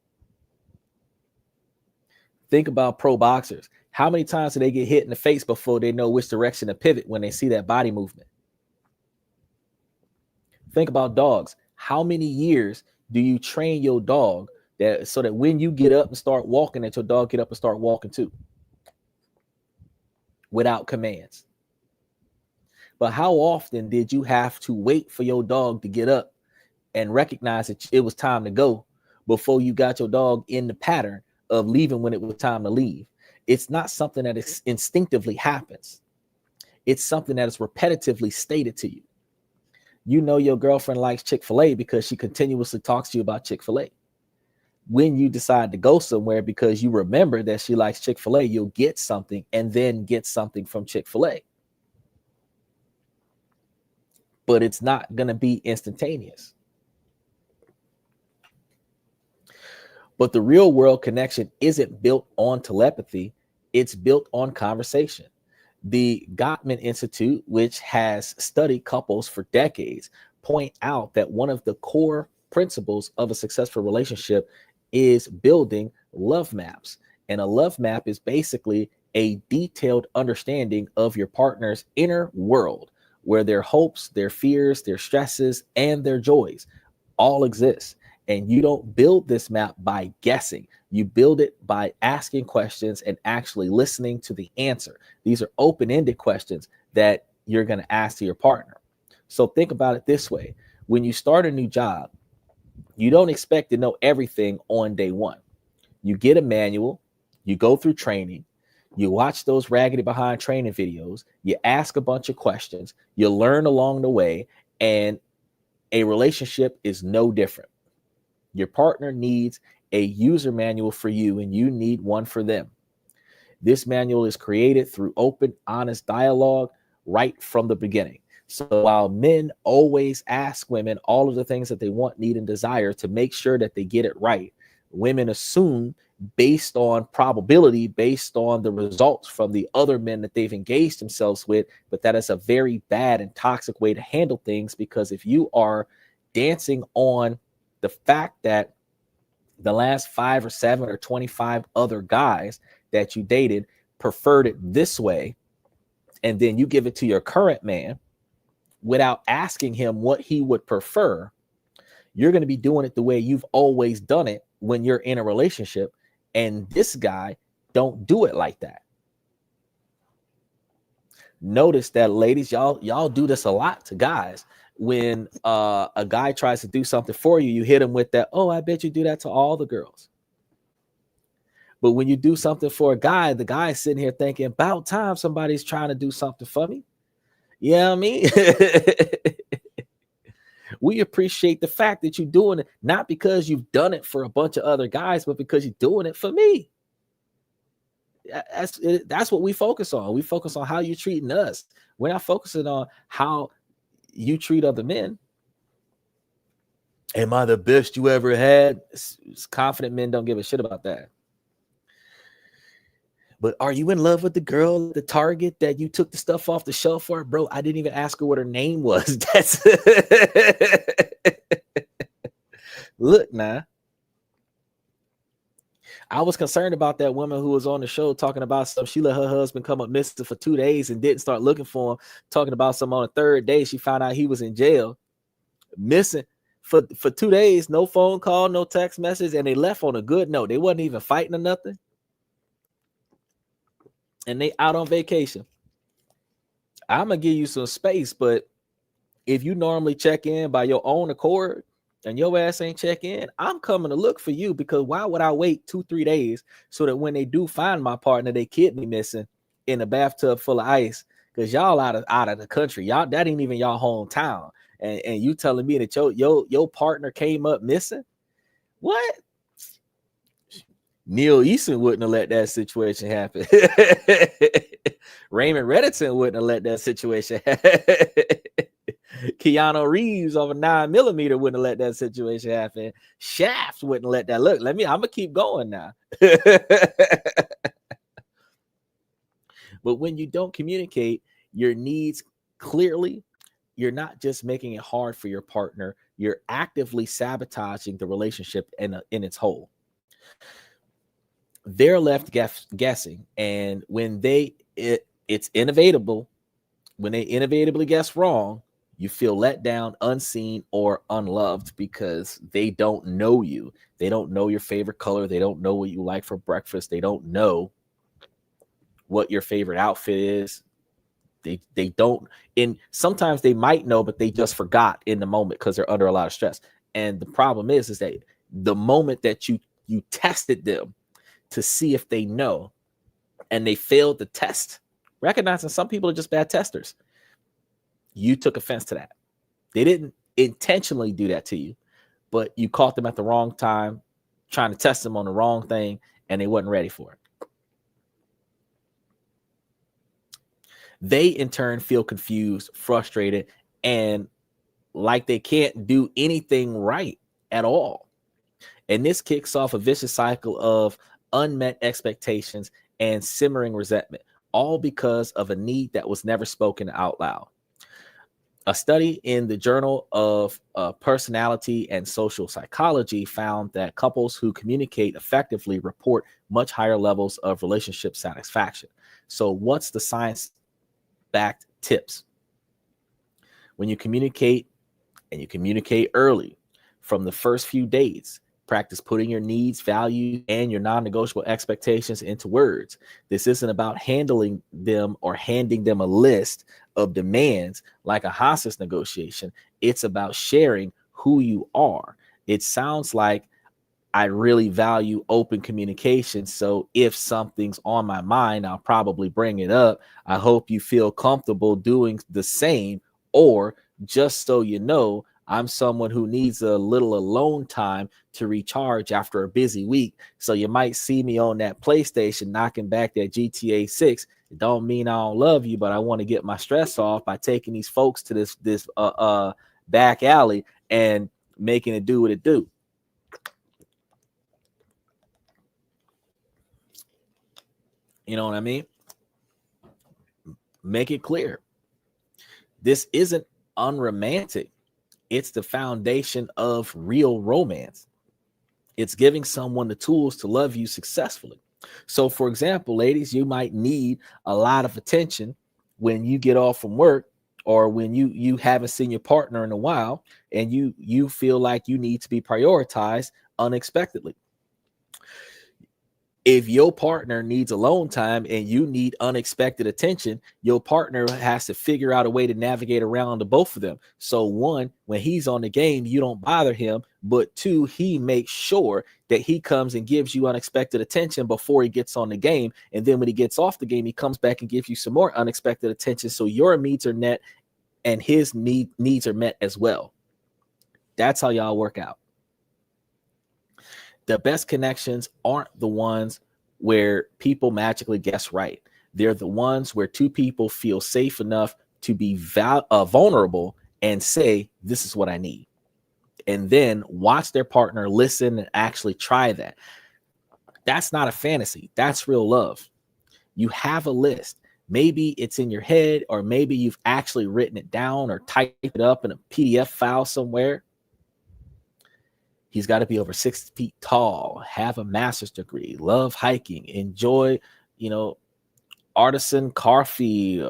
Think about pro boxers. How many times do they get hit in the face before they know which direction to pivot when they see that body movement? Think about dogs. How many years do you train your dog that so that when you get up and start walking, that your dog get up and start walking too, without commands? But how often did you have to wait for your dog to get up and recognize that it was time to go before you got your dog in the pattern of leaving when it was time to leave? It's not something that is instinctively happens. It's something that is repetitively stated to you. You know your girlfriend likes Chick-fil-A because she continuously talks to you about Chick-fil-A. When you decide to go somewhere because you remember that she likes Chick-fil-A, you'll get something and then get something from Chick-fil-A. But it's not going to be instantaneous. But the real world connection isn't built on telepathy. It's built on conversation. The Gottman Institute, which has studied couples for decades, point out that one of the core principles of a successful relationship is building love maps. And a love map is basically a detailed understanding of your partner's inner world, where their hopes, their fears, their stresses, and their joys all exist. And you don't build this map by guessing. You build it by asking questions and actually listening to the answer. These are open-ended questions that you're going to ask to your partner. So think about it this way. When you start a new job, you don't expect to know everything on day one. You get a manual, you go through training, you watch those raggedy behind training videos, you ask a bunch of questions, you learn along the way, and a relationship is no different. Your partner needs a user manual for you, and you need one for them. This manual is created through open, honest dialogue right from the beginning. So while men always ask women all of the things that they want, need, and desire to make sure that they get it right, women assume based on probability, based on the results from the other men that they've engaged themselves with. But that is a very bad and toxic way to handle things, because if you are dancing on the fact that the last 5 or 7 or 25 other guys that you dated preferred it this way, and then you give it to your current man without asking him what he would prefer, you're going to be doing it the way you've always done it when you're in a relationship. And this guy don't do it like that. Notice that, ladies, y'all do this a lot to guys. When a guy tries to do something for you, you hit him with that, oh, I bet you do that to all the girls. But when you do something for a guy, the guy's sitting here thinking, about time somebody's trying to do something for me. Yeah, I mean, we appreciate the fact that you're doing it, not because you've done it for a bunch of other guys, but because you're doing it for me. That's what we focus on. We focus on how you're treating us. We're not focusing on how you treat other men. Am I the best you ever had? Confident men don't give a shit about that. But are you in love with the girl at the Target that you took the stuff off the shelf for? Bro, I didn't even ask her what her name was. That's look now. I was concerned about that woman who was on the show talking about some. She let her husband come up missing for 2 days and didn't start looking for him. Talking about some on the third day, she found out he was in jail, missing for 2 days. No phone call, no text message, and they left on a good note. They wasn't even fighting or nothing, and they out on vacation. I'm gonna give you some space, but if you normally check in by your own accord and your ass ain't check in, I'm coming to look for you, because why would I wait 2-3 days so that when they do find my partner, they kidney missing in a bathtub full of ice? Because y'all out of the country, y'all, that ain't even y'all hometown, and you telling me that your partner came up missing? What? Neil Eason wouldn't have let that situation happen. Raymond Reddington wouldn't have let that situation happen. Keanu Reeves of a 9mm wouldn't have let that situation happen. Shaft wouldn't let that. Look, I'm gonna keep going now. But when you don't communicate your needs clearly, you're not just making it hard for your partner, you're actively sabotaging the relationship in its whole. They're left guessing, and when it's inevitable, when they inevitably guess wrong, you feel let down, unseen, or unloved because they don't know you. They don't know your favorite color. They don't know what you like for breakfast. They don't know what your favorite outfit is. They don't, and sometimes they might know, but they just forgot in the moment because they're under a lot of stress. And the problem is that the moment that you tested them to see if they know, and they failed the test, recognizing some people are just bad testers, you took offense to that. They didn't intentionally do that to you, but you caught them at the wrong time, trying to test them on the wrong thing, and they wasn't ready for it. They in turn feel confused, frustrated, and like they can't do anything right at all. And this kicks off a vicious cycle of unmet expectations and simmering resentment, all because of a need that was never spoken out loud. A study in the Journal of Personality and Social Psychology found that couples who communicate effectively report much higher levels of relationship satisfaction. So what's the science-backed tips? When you communicate, and you communicate early, from the first few dates, practice putting your needs, values, and your non-negotiable expectations into words. This isn't about handling them or handing them a list of demands like a hostage negotiation. It's about sharing who you are. It sounds like I really value open communication. So if something's on my mind, I'll probably bring it up. I hope you feel comfortable doing the same. Or just so you know, I'm someone who needs a little alone time to recharge after a busy week. So you might see me on that PlayStation knocking back that GTA 6. It don't mean I don't love you, but I want to get my stress off by taking these folks to this back alley and making it do what it do. You know what I mean? Make it clear. This isn't unromantic. It's the foundation of real romance. It's giving someone the tools to love you successfully. So, for example, ladies, you might need a lot of attention when you get off from work, or when you haven't seen your partner in a while, and you feel like you need to be prioritized unexpectedly. If your partner needs alone time and you need unexpected attention, your partner has to figure out a way to navigate around the both of them. So one, when he's on the game, you don't bother him, but two, he makes sure that he comes and gives you unexpected attention before he gets on the game. And then when he gets off the game, he comes back and gives you some more unexpected attention. So your needs are met and his needs are met as well. That's how y'all work out. The best connections aren't the ones where people magically guess right. They're the ones where two people feel safe enough to be vulnerable and say, this is what I need. And then watch their partner listen and actually try that. That's not a fantasy. That's real love. You have a list. Maybe it's in your head, or maybe you've actually written it down or typed it up in a PDF file somewhere. He's got to be over 6 feet tall, have a master's degree, love hiking, enjoy, artisan coffee,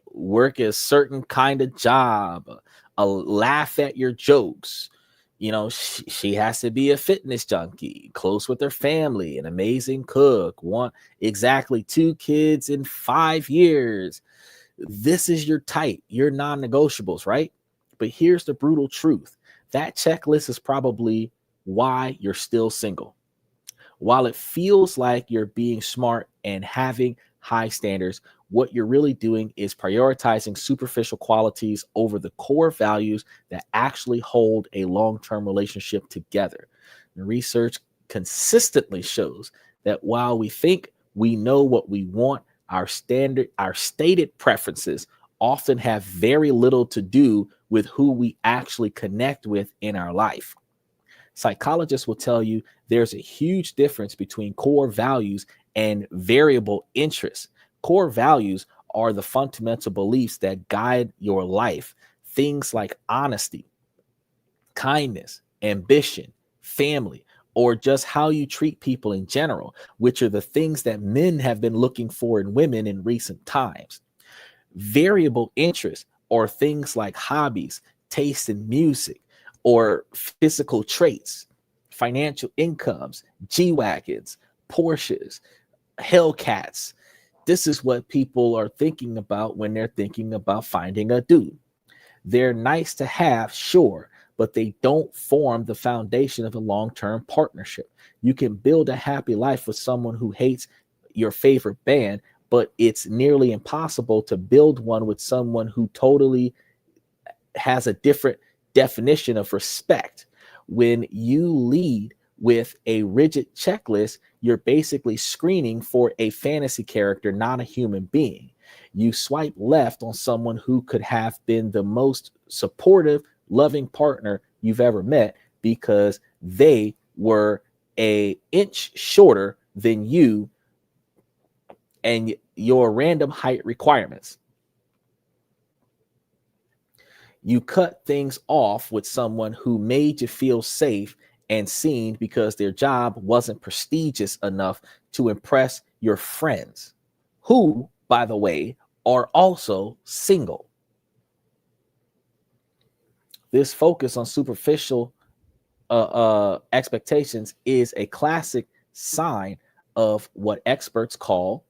work a certain kind of job, laugh at your jokes. She has to be a fitness junkie, close with her family, an amazing cook, want exactly 2 kids in 5 years. This is your type, your non-negotiables, right? But here's the brutal truth. That checklist is probably why you're still single. While it feels like you're being smart and having high standards, what you're really doing is prioritizing superficial qualities over the core values that actually hold a long-term relationship together. And research consistently shows that while we think we know what we want, our stated preferences often have very little to do with who we actually connect with in our life. Psychologists will tell you there's a huge difference between core values and variable interests. Core values are the fundamental beliefs that guide your life, things like honesty, kindness, ambition, family, or just how you treat people in general, which are the things that men have been looking for in women in recent times. Variable interests are things like hobbies, taste in music, or physical traits, financial incomes, G Wagons, Porsches, Hellcats. This is what people are thinking about when they're thinking about finding a dude. They're nice to have, sure, but they don't form the foundation of a long-term partnership. You can build a happy life with someone who hates your favorite band, but it's nearly impossible to build one with someone who totally has a different definition of respect. When you lead with a rigid checklist, you're basically screening for a fantasy character, not a human being. You swipe left on someone who could have been the most supportive, loving partner you've ever met because they were an inch shorter than you and your random height requirements. You cut things off with someone who made you feel safe and seen because their job wasn't prestigious enough to impress your friends, who, by the way, are also single. This focus on superficial expectations is a classic sign of what experts call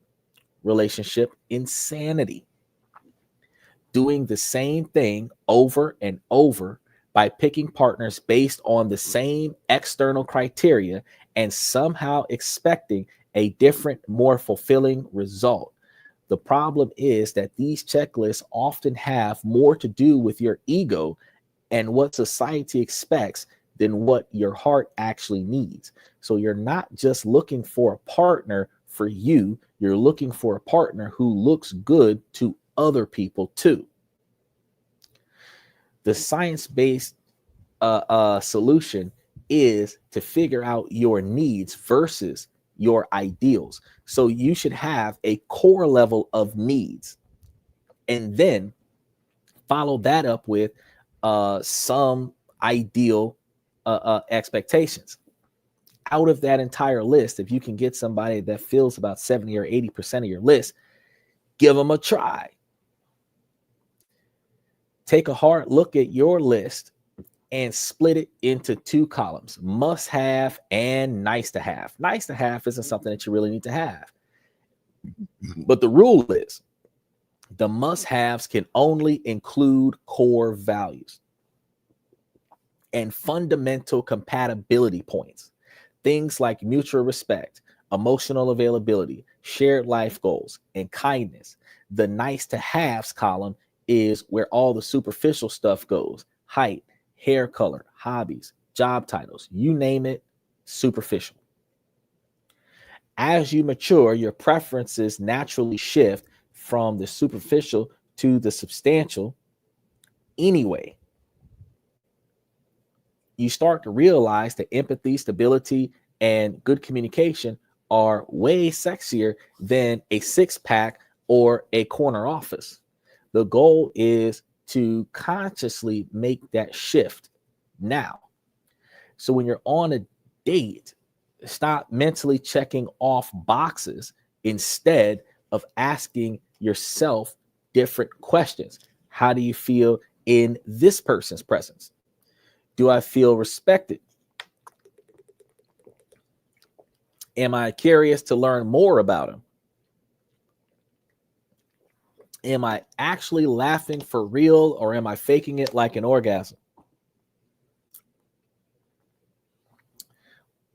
relationship insanity. Doing the same thing over and over by picking partners based on the same external criteria and somehow expecting a different, more fulfilling result. The problem is that these checklists often have more to do with your ego and what society expects than what your heart actually needs. So you're not just looking for a partner for you, you're looking for a partner who looks good to other people too. The science-based solution is to figure out your needs versus your ideals. So you should have a core level of needs and then follow that up with some ideal expectations. Out of that entire list, if you can get somebody that fills about 70 or 80% of your list, give them a try. Take a hard look at your list and split it into two columns: must have and nice to have. Nice to have isn't something that you really need to have. But the rule is the must haves can only include core values and fundamental compatibility points. Things like mutual respect, emotional availability, shared life goals, and kindness. The nice to haves column is where all the superficial stuff goes: height, hair color, hobbies, job titles, you name it, superficial. As you mature, your preferences naturally shift from the superficial to the substantial anyway. You start to realize that empathy, stability, and good communication are way sexier than a six pack or a corner office. The goal is to consciously make that shift now. So when you're on a date, stop mentally checking off boxes instead of asking yourself different questions. How do you feel in this person's presence? Do I feel respected? Am I curious to learn more about him? Am I actually laughing for real, or am I faking it like an orgasm?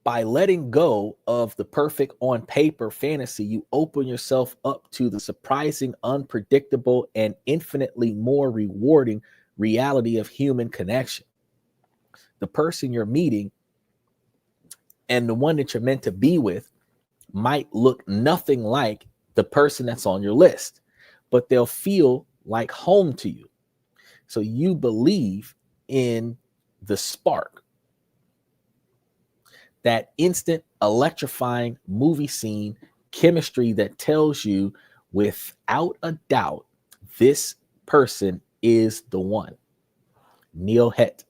By letting go of the perfect on paper fantasy, you open yourself up to the surprising, unpredictable, and infinitely more rewarding reality of human connection. The person you're meeting And the one that you're meant to be with might look nothing like the person that's on your list, but they'll feel like home to you. So you believe in the spark, that instant electrifying movie scene chemistry that tells you without a doubt this person is the one. Neil Het.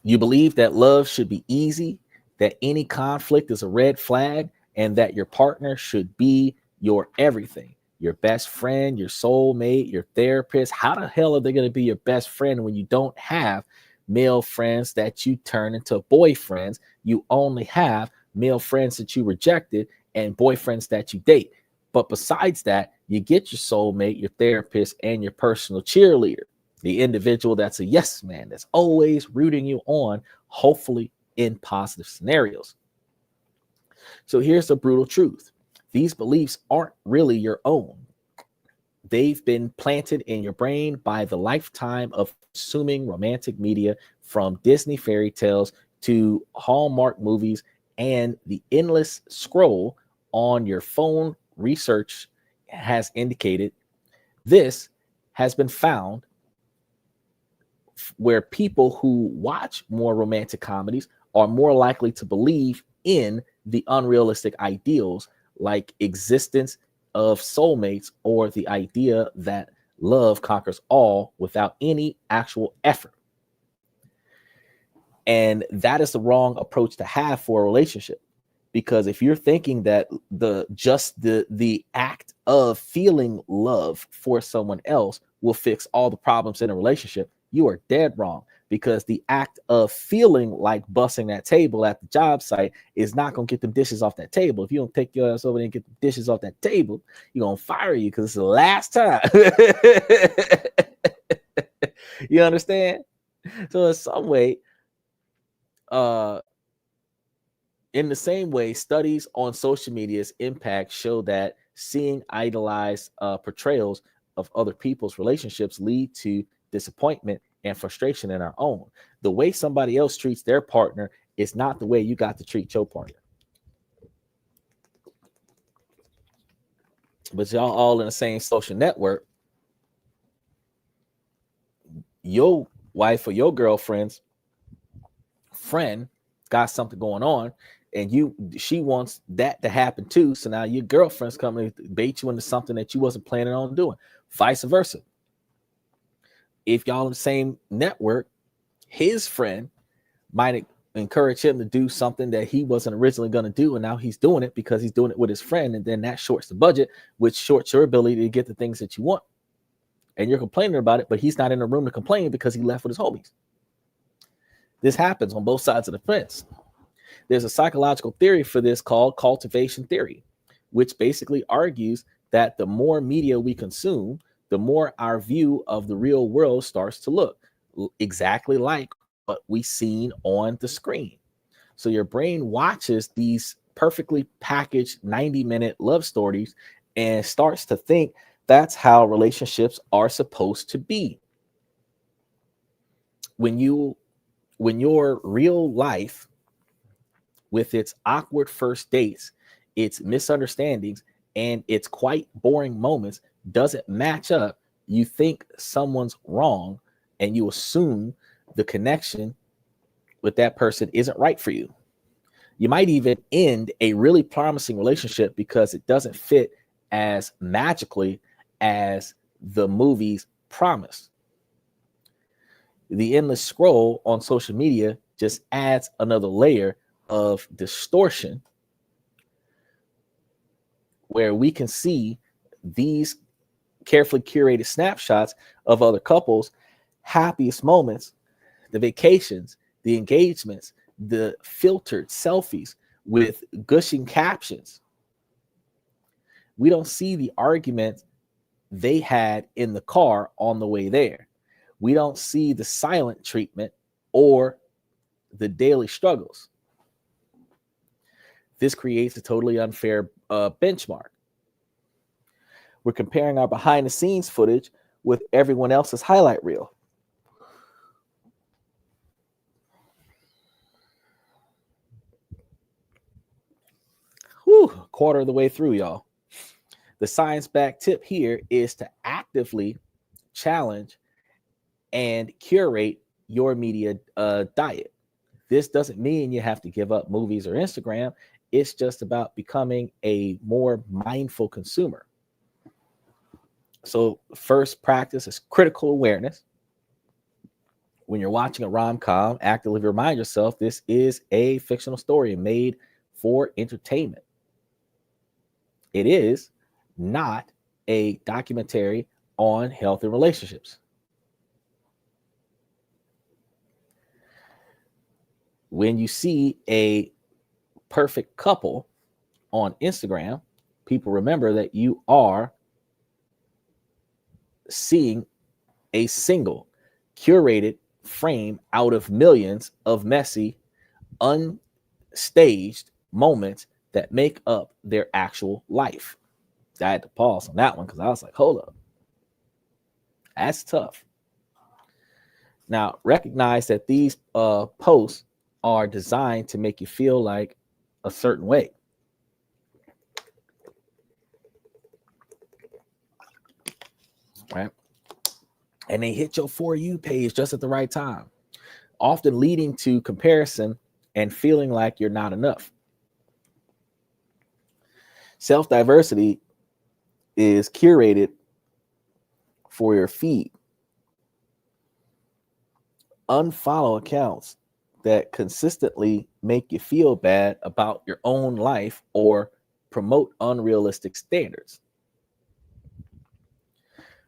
You believe that love should be easy, that any conflict is a red flag, and that your partner should be your everything, your best friend, your soulmate, your therapist. How the hell are they going to be your best friend when you don't have male friends that you turn into boyfriends? You only have male friends that you rejected and boyfriends that you date. But besides that, you get your soulmate, your therapist, and your personal cheerleader, the individual that's a yes man, that's always rooting you on, hopefully in positive scenarios. So here's the brutal truth. These beliefs aren't really your own. They've been planted in your brain by the lifetime of consuming romantic media, from Disney fairy tales to Hallmark movies and the endless scroll on your phone. Research has indicated this has been found where people who watch more romantic comedies are more likely to believe in the unrealistic ideals like existence of soulmates or the idea that love conquers all without any actual effort. And that is the wrong approach to have for a relationship. Because if you're thinking that the act of feeling love for someone else will fix all the problems in a relationship, you are dead wrong. Because the act of feeling like busting that table at the job site is not going to get them dishes off that table. If you don't take your ass over there and get the dishes off that table, you're going to fire you because it's the last time. You understand? So in some way, in the same way, studies on social media's impact show that seeing idolized portrayals of other people's relationships lead to disappointment and frustration in our own. The way somebody else treats their partner is not the way you got to treat your partner. But y'all all in the same social network. Your wife or your girlfriend's friend got something going on, and she wants that to happen too. So now your girlfriend's coming to bait you into something that you wasn't planning on doing. Vice versa. If y'all in the same network, his friend might encourage him to do something that he wasn't originally going to do, and now he's doing it because he's doing it with his friend, and then that shorts the budget, which shorts your ability to get the things that you want. And you're complaining about it, but he's not in the room to complain because he left with his homies. This happens on both sides of the fence. There's a psychological theory for this called cultivation theory, which basically argues that the more media we consume, the more our view of the real world starts to look exactly like what we seen on the screen. So your brain watches these perfectly packaged 90-minute love stories and starts to think that's how relationships are supposed to be. When your real life, with its awkward first dates, its misunderstandings, and its quite boring moments, doesn't match up, you think someone's wrong and you assume the connection with that person isn't right for you. You might even end a really promising relationship because it doesn't fit as magically as the movies promised. The endless scroll on social media just adds another layer of distortion where we can see these carefully curated snapshots of other couples' happiest moments, the vacations, the engagements, the filtered selfies with gushing captions. We don't see the argument they had in the car on the way there. We don't see the silent treatment or the daily struggles. This creates a totally unfair benchmark. We're comparing our behind the scenes footage with everyone else's highlight reel. quarter of the way through, y'all. The science-backed tip here is to actively challenge and curate your media diet. This doesn't mean you have to give up movies or Instagram. It's just about becoming a more mindful consumer. So first practice is critical awareness. When you're watching a rom-com, actively remind yourself this is a fictional story made for entertainment. It is not a documentary on health and relationships. When you see a perfect couple on Instagram, people remember that you are seeing a single curated frame out of millions of messy, unstaged moments that make up their actual life. I had to pause on that one because I was like, hold up. That's tough. Now, recognize that these posts are designed to make you feel like a certain way. Right? And they hit your For You page just at the right time, often leading to comparison and feeling like you're not enough. Self-diversity is curated for your feed. Unfollow accounts that consistently make you feel bad about your own life or promote unrealistic standards.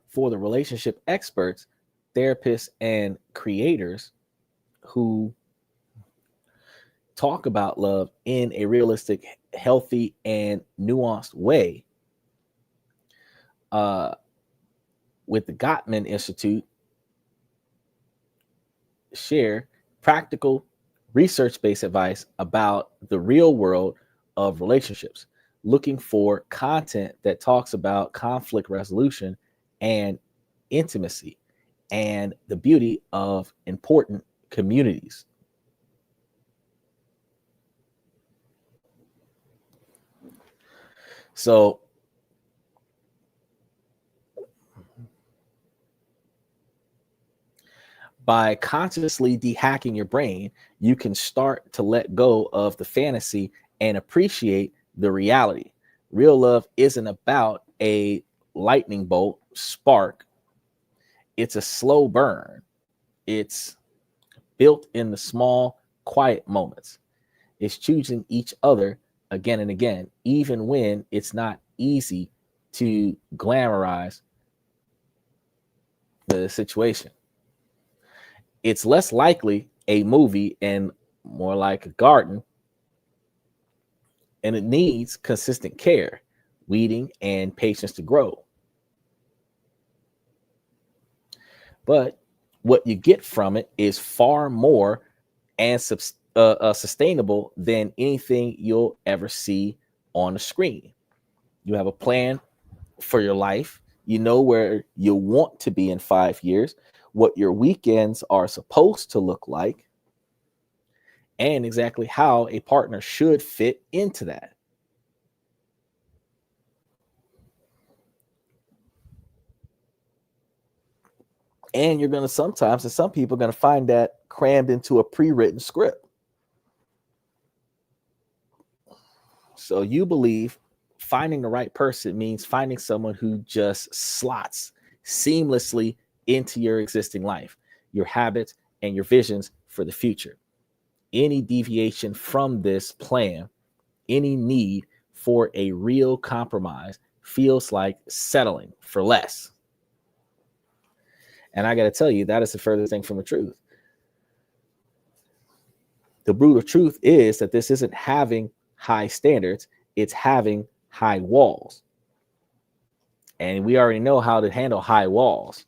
For the relationship experts, therapists, and creators who talk about love in a realistic, healthy, and nuanced way, with the Gottman Institute, share practical research-based advice about the real world of relationships, looking for content that talks about conflict resolution and intimacy and the beauty of important communities. So by consciously de-hacking your brain, you can start to let go of the fantasy and appreciate the reality. Real love isn't about a lightning bolt spark. It's a slow burn. It's built in the small, quiet moments. It's choosing each other again and again, even when it's not easy to glamorize the situation. It's less likely a movie and more like a garden, and it needs consistent care, weeding, and patience to grow. But what you get from it is far more and sustainable than anything you'll ever see on the screen. You have a plan for your life. You know where you want to be in 5 years, what your weekends are supposed to look like, and exactly how a partner should fit into that. And you're going to sometimes, and some people are going to find that crammed into a pre-written script. So you believe finding the right person means finding someone who just slots seamlessly into your existing life, your habits, and your visions for the future. Any deviation from this plan, any need for a real compromise feels like settling for less. And I got to tell you, that is the furthest thing from the truth. The brutal truth is that this isn't having high standards, it's having high walls. And we already know how to handle high walls.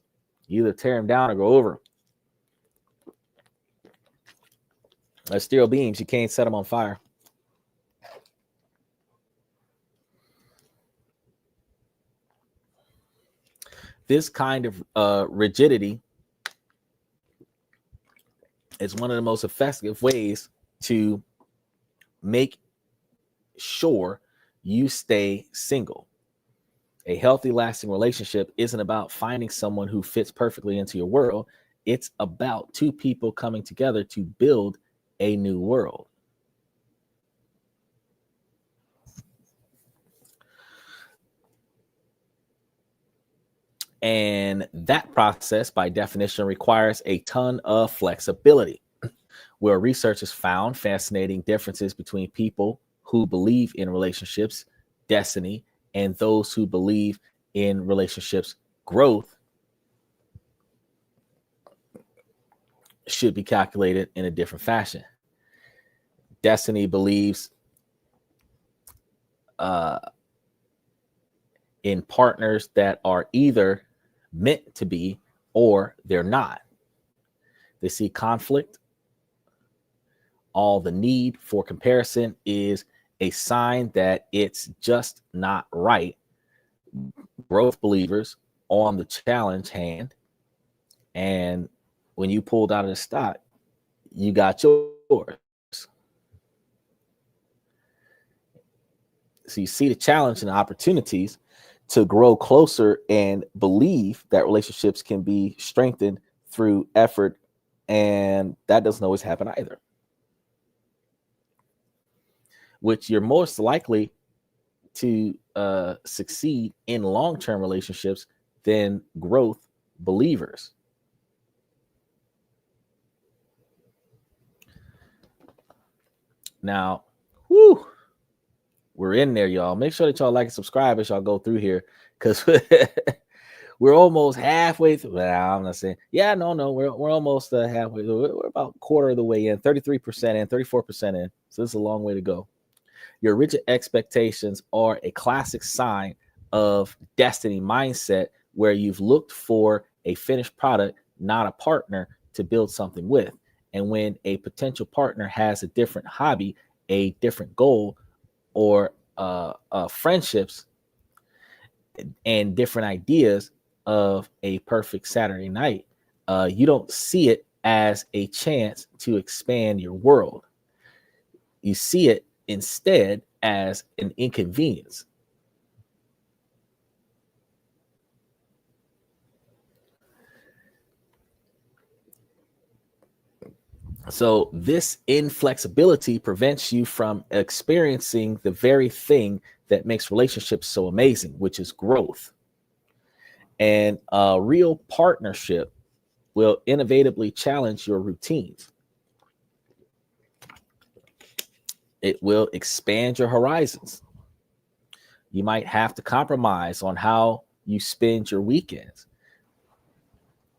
You either tear them down or go over them. Like steel beams, you can't set them on fire. This kind of rigidity is one of the most effective ways to make sure you stay single. A healthy, lasting relationship isn't about finding someone who fits perfectly into your world. It's about two people coming together to build a new world. And that process, by definition, requires a ton of flexibility. Where researchers found fascinating differences between people who believe in relationships, destiny, and those who believe in relationships, growth should be calculated in a different fashion. Destiny believes in partners that are either meant to be or they're not. They see conflict. All the need for comparison is a sign that it's just not right. Growth believers on the challenge hand. And when you pulled out of the stock, you got yours. So you see the challenge and the opportunities to grow closer and believe that relationships can be strengthened through effort. And that doesn't always happen either. Which you're most likely to succeed in long-term relationships than growth believers. Now, we're in there, y'all. Make sure that y'all like and subscribe as y'all go through here, because we're almost halfway through. Well, I'm not saying, no, we're almost halfway through. We're about a quarter of the way in, 33% in, 34% in. So this is a long way to go. Your rigid expectations are a classic sign of destiny mindset, where you've looked for a finished product, not a partner to build something with. And when a potential partner has a different hobby, a different goal, or friendships and different ideas of a perfect Saturday night, you don't see it as a chance to expand your world. You see it instead as an inconvenience. So this inflexibility prevents you from experiencing the very thing that makes relationships so amazing, which is growth. And a real partnership will innovatively challenge your routines. It will expand your horizons. You might have to compromise on how you spend your weekends.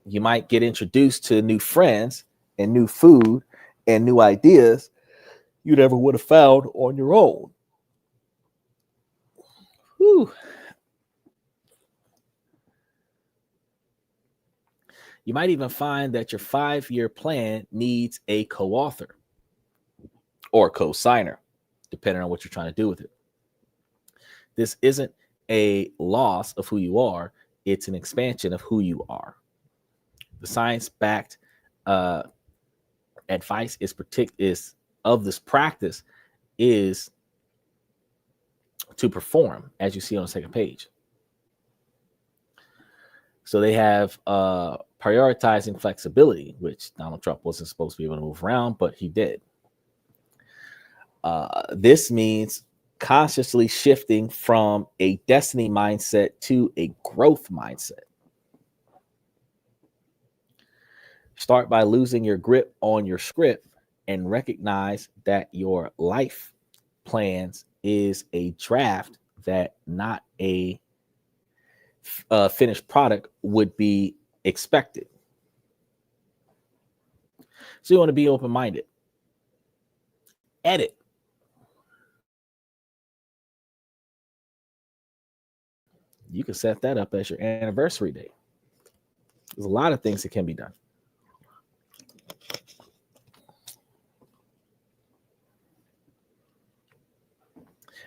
You might get introduced to new friends and new food and new ideas you never would have found on your own. Whew. You might even find that your 5-year plan needs a co-author or co-signer, depending on what you're trying to do with it. This isn't a loss of who you are. It's an expansion of who you are. The science-backed advice is of this practice is to perform, as you see on the second page. So they have prioritizing flexibility, which Donald Trump wasn't supposed to be able to move around, but he did. This means consciously shifting from a destiny mindset to a growth mindset. Start by losing your grip on your script and recognize that your life plans is a draft, that not a finished product would be expected. So you want to be open-minded. Edit. You can set that up as your anniversary date. There's a lot of things that can be done.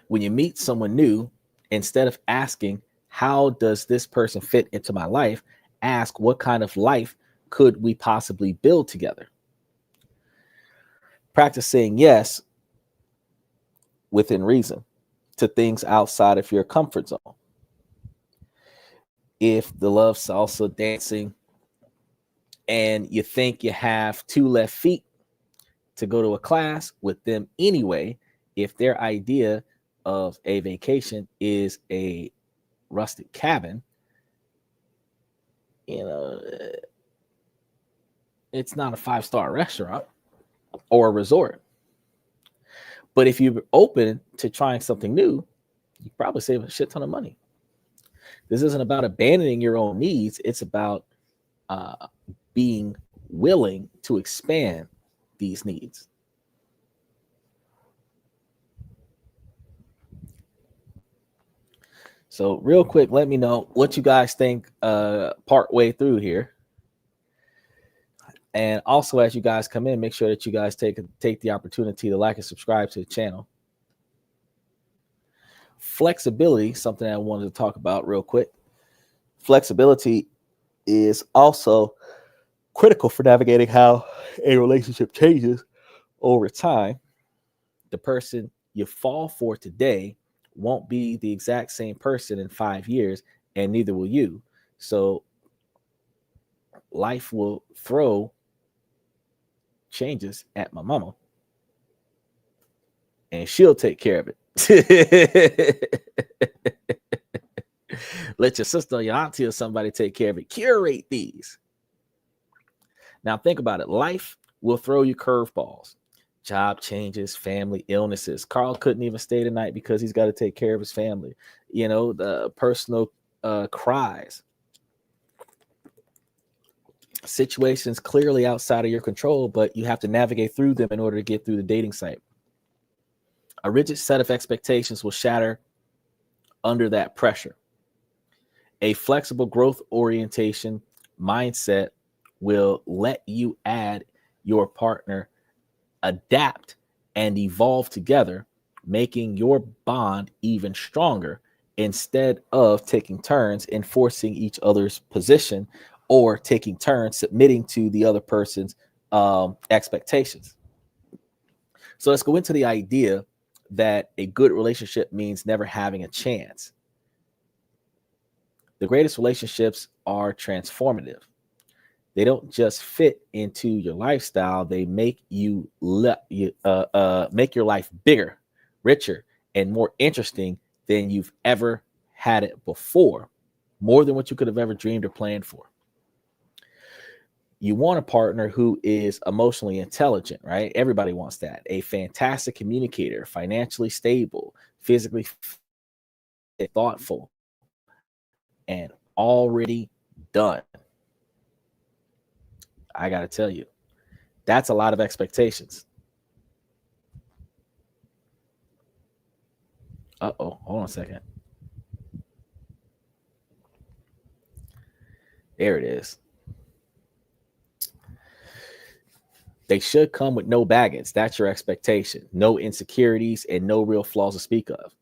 When you meet someone new, instead of asking, how does this person fit into my life, ask, what kind of life could we possibly build together? Practice saying yes within reason. to things outside of your comfort zone. If the love salsa dancing and you think you have two left feet to go to a class with them anyway, if their idea of a vacation is a rustic cabin, you know, it's not a 5-star restaurant or a resort. But if you're open to trying something new, you probably save a shit ton of money. This isn't about abandoning your own needs. It's about being willing to expand these needs. So real quick, let me know what you guys think part way through here. And also, as you guys come in, make sure that you guys take the opportunity to like and subscribe to the channel. Flexibility, something I wanted to talk about real quick. Flexibility is also critical for navigating how a relationship changes over time. The person you fall for today won't be the exact same person in 5 years, and neither will you. So life will throw changes at my mama, and she'll take care of it. Let your sister or your auntie or somebody take care of it. Curate these. Now think about it. Life will throw you curveballs. Job changes, family illnesses. Carl couldn't even stay tonight because he's got to take care of his family. You know, the personal cries. Situations clearly outside of your control, but you have to navigate through them in order to get through the dating site. A rigid set of expectations will shatter under that pressure. A flexible growth orientation mindset will let you add your partner, adapt, and evolve together, making your bond even stronger instead of taking turns enforcing each other's position or taking turns submitting to the other person's expectations. So let's go into the idea that a good relationship means never having a chance. The greatest relationships are transformative. They don't just fit into your lifestyle. They make you make your life bigger, richer, and more interesting than you've ever had it before, more than what you could have ever dreamed or planned for. You want a partner who is emotionally intelligent, right? Everybody wants that. A fantastic communicator, financially stable, physically thoughtful, and already done. I got to tell you, that's a lot of expectations. Uh-oh, hold on a second. There it is. They should come with no baggage. That's your expectation. No insecurities and no real flaws to speak of.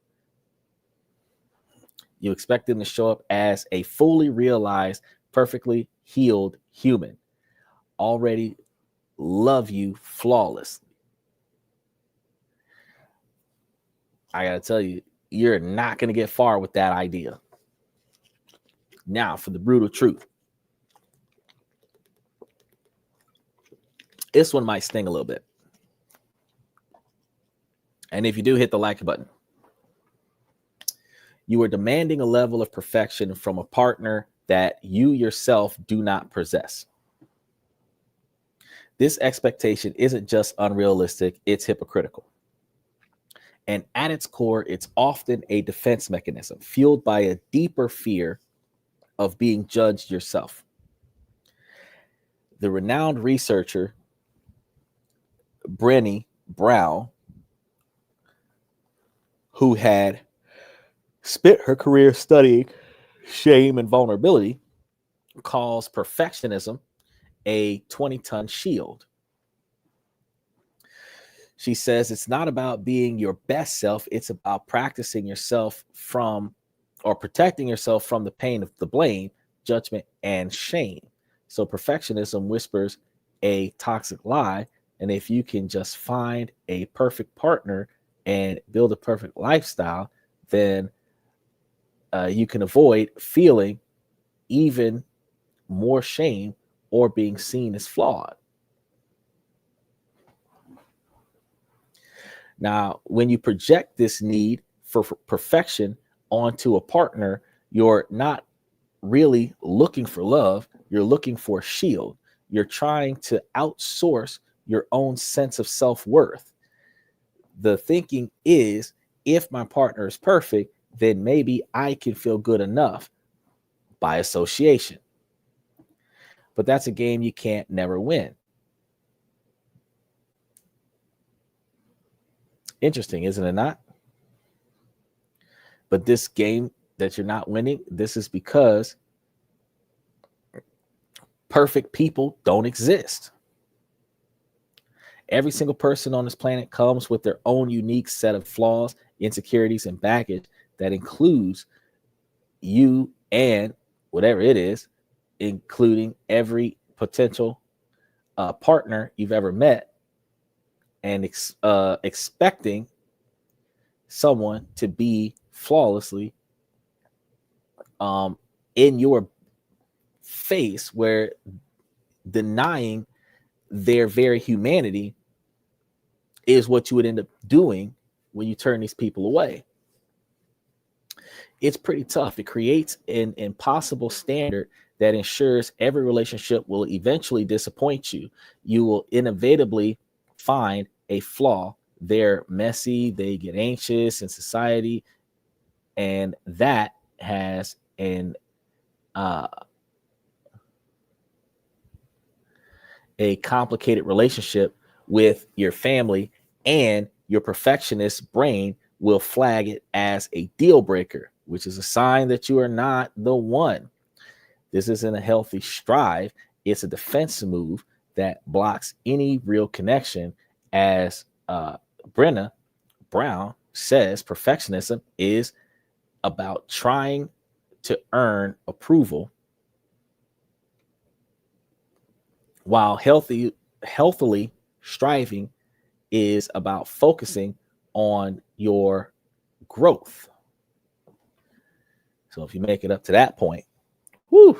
You expect them to show up as a fully realized, perfectly healed human. Already love you flawlessly. I got to tell you, you're not going to get far with that idea. Now, for the brutal truth. This one might sting a little bit. And if you do, hit the like button. You are demanding a level of perfection from a partner that you yourself do not possess. This expectation isn't just unrealistic, it's hypocritical. And at its core, it's often a defense mechanism fueled by a deeper fear of being judged yourself. The renowned researcher Brené Brown, who had spent her career studying shame and vulnerability, calls perfectionism a 20-ton shield. She says it's not about being your best self. It's about practicing yourself from or protecting yourself from the pain of the blame, judgment, and shame. So perfectionism whispers a toxic lie. And if you can just find a perfect partner and build a perfect lifestyle, then you can avoid feeling even more shame or being seen as flawed. Now, when you project this need for perfection onto a partner, you're not really looking for love, you're looking for a shield. You're trying to outsource your own sense of self-worth. The thinking is, if my partner is perfect, then maybe I can feel good enough by association. But that's a game you can't never win. Interesting, isn't it not? But this game that you're not winning, this is because perfect people don't exist. Every single person on this planet comes with their own unique set of flaws, insecurities, and baggage that includes you and whatever it is, including every potential partner you've ever met, and expecting someone to be flawlessly in your face, where denying their very humanity is what you would end up doing when you turn these people away. It's pretty tough. It creates an impossible standard that ensures every relationship will eventually disappoint you. You will inevitably find a flaw. They're messy, they get anxious in society, and that has a complicated relationship with your family, and your perfectionist brain will flag it as a deal breaker, which is a sign that you are not the one. This isn't a healthy strive. It's a defense move that blocks any real connection. As Brenna Brown says, perfectionism is about trying to earn approval, while healthily striving is about focusing on your growth. So if you make it up to that point, whew,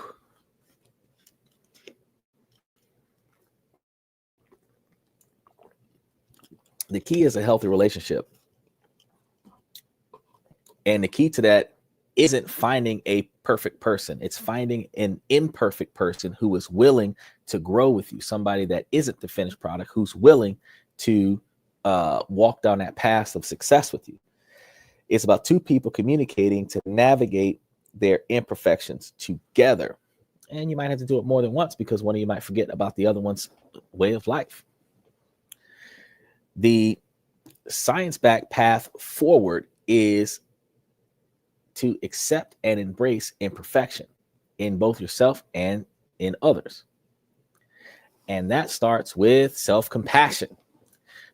the key is a healthy relationship. And the key to that isn't finding a perfect person. It's finding an imperfect person who is willing to grow with you, somebody that isn't the finished product, who's willing to walk down that path of success with you. It's about two people communicating to navigate their imperfections together. And you might have to do it more than once, because one of you might forget about the other one's way of life. The science-backed path forward is to accept and embrace imperfection in both yourself and in others. And that starts with self-compassion.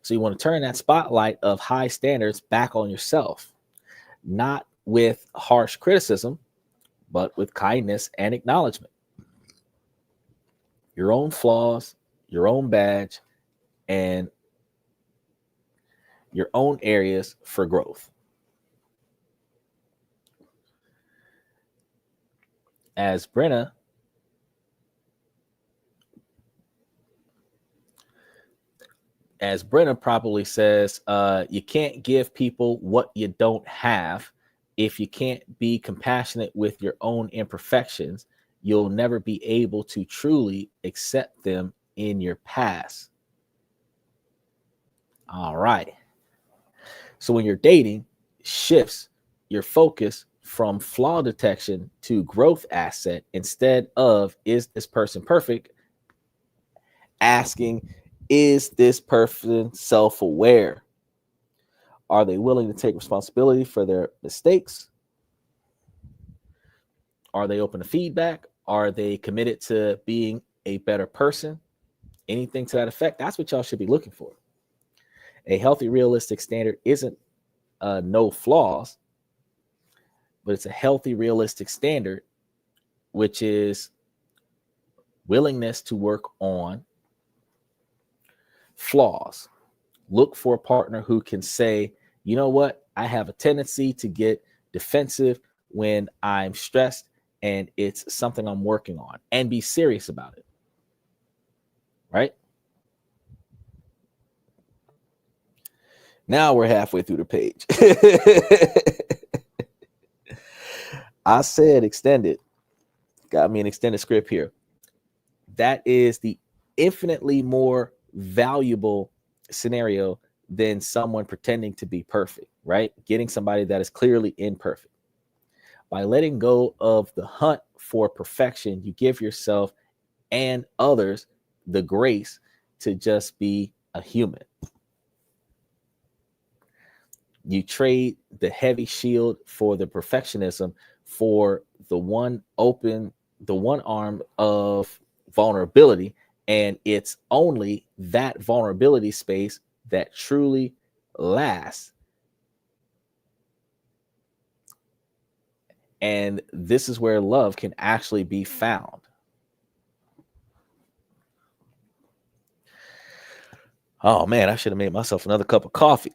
So you want to turn that spotlight of high standards back on yourself, not with harsh criticism, but with kindness and acknowledgement. Your own flaws, your own badge, and your own areas for growth. As Brenna probably says, you can't give people what you don't have. If you can't be compassionate with your own imperfections, you'll never be able to truly accept them in your past. All right. So when you're dating, shifts your focus from flaw detection to growth asset. Instead of, is this person perfect? Asking, is this person self-aware? Are they willing to take responsibility for their mistakes? Are they open to feedback? Are they committed to being a better person? Anything to that effect? That's what y'all should be looking for. A healthy, realistic standard isn't no flaws, but it's a healthy, realistic standard, which is willingness to work on flaws. Look for a partner who can say, you know what, I have a tendency to get defensive when I'm stressed, and it's something I'm working on, and be serious about it. Right? Now we're halfway through the page. I said extended. Got me an extended script here. That is the infinitely more valuable scenario than someone pretending to be perfect, right? Getting somebody that is clearly imperfect. By letting go of the hunt for perfection, you give yourself and others the grace to just be a human. You trade the heavy shield for the perfectionism for the one arm of vulnerability, and it's only that vulnerability space that truly lasts. And this is where love can actually be found. Oh man, I should have made myself another cup of coffee.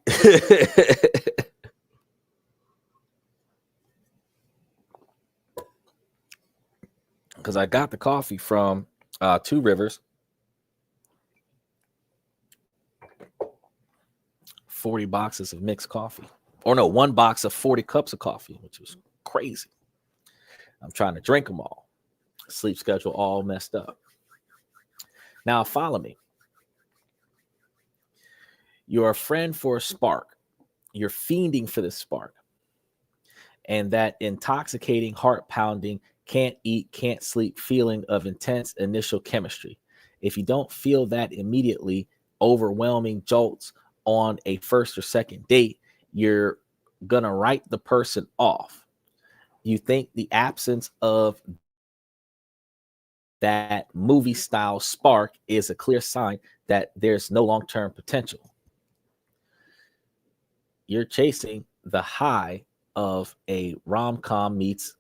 Because I got the coffee from Two Rivers. 40 boxes of mixed coffee. Or no, one box of 40 cups of coffee, which was crazy. I'm trying to drink them all. Sleep schedule all messed up. Now follow me. You're a friend for a spark. You're fiending for this spark. And that intoxicating, heart-pounding, can't eat, can't sleep feeling of intense initial chemistry. If you don't feel that immediately, overwhelming jolts on a first or second date, you're gonna write the person off. You think the absence of that movie style spark is a clear sign that there's no long-term potential. You're chasing the high of a rom-com meets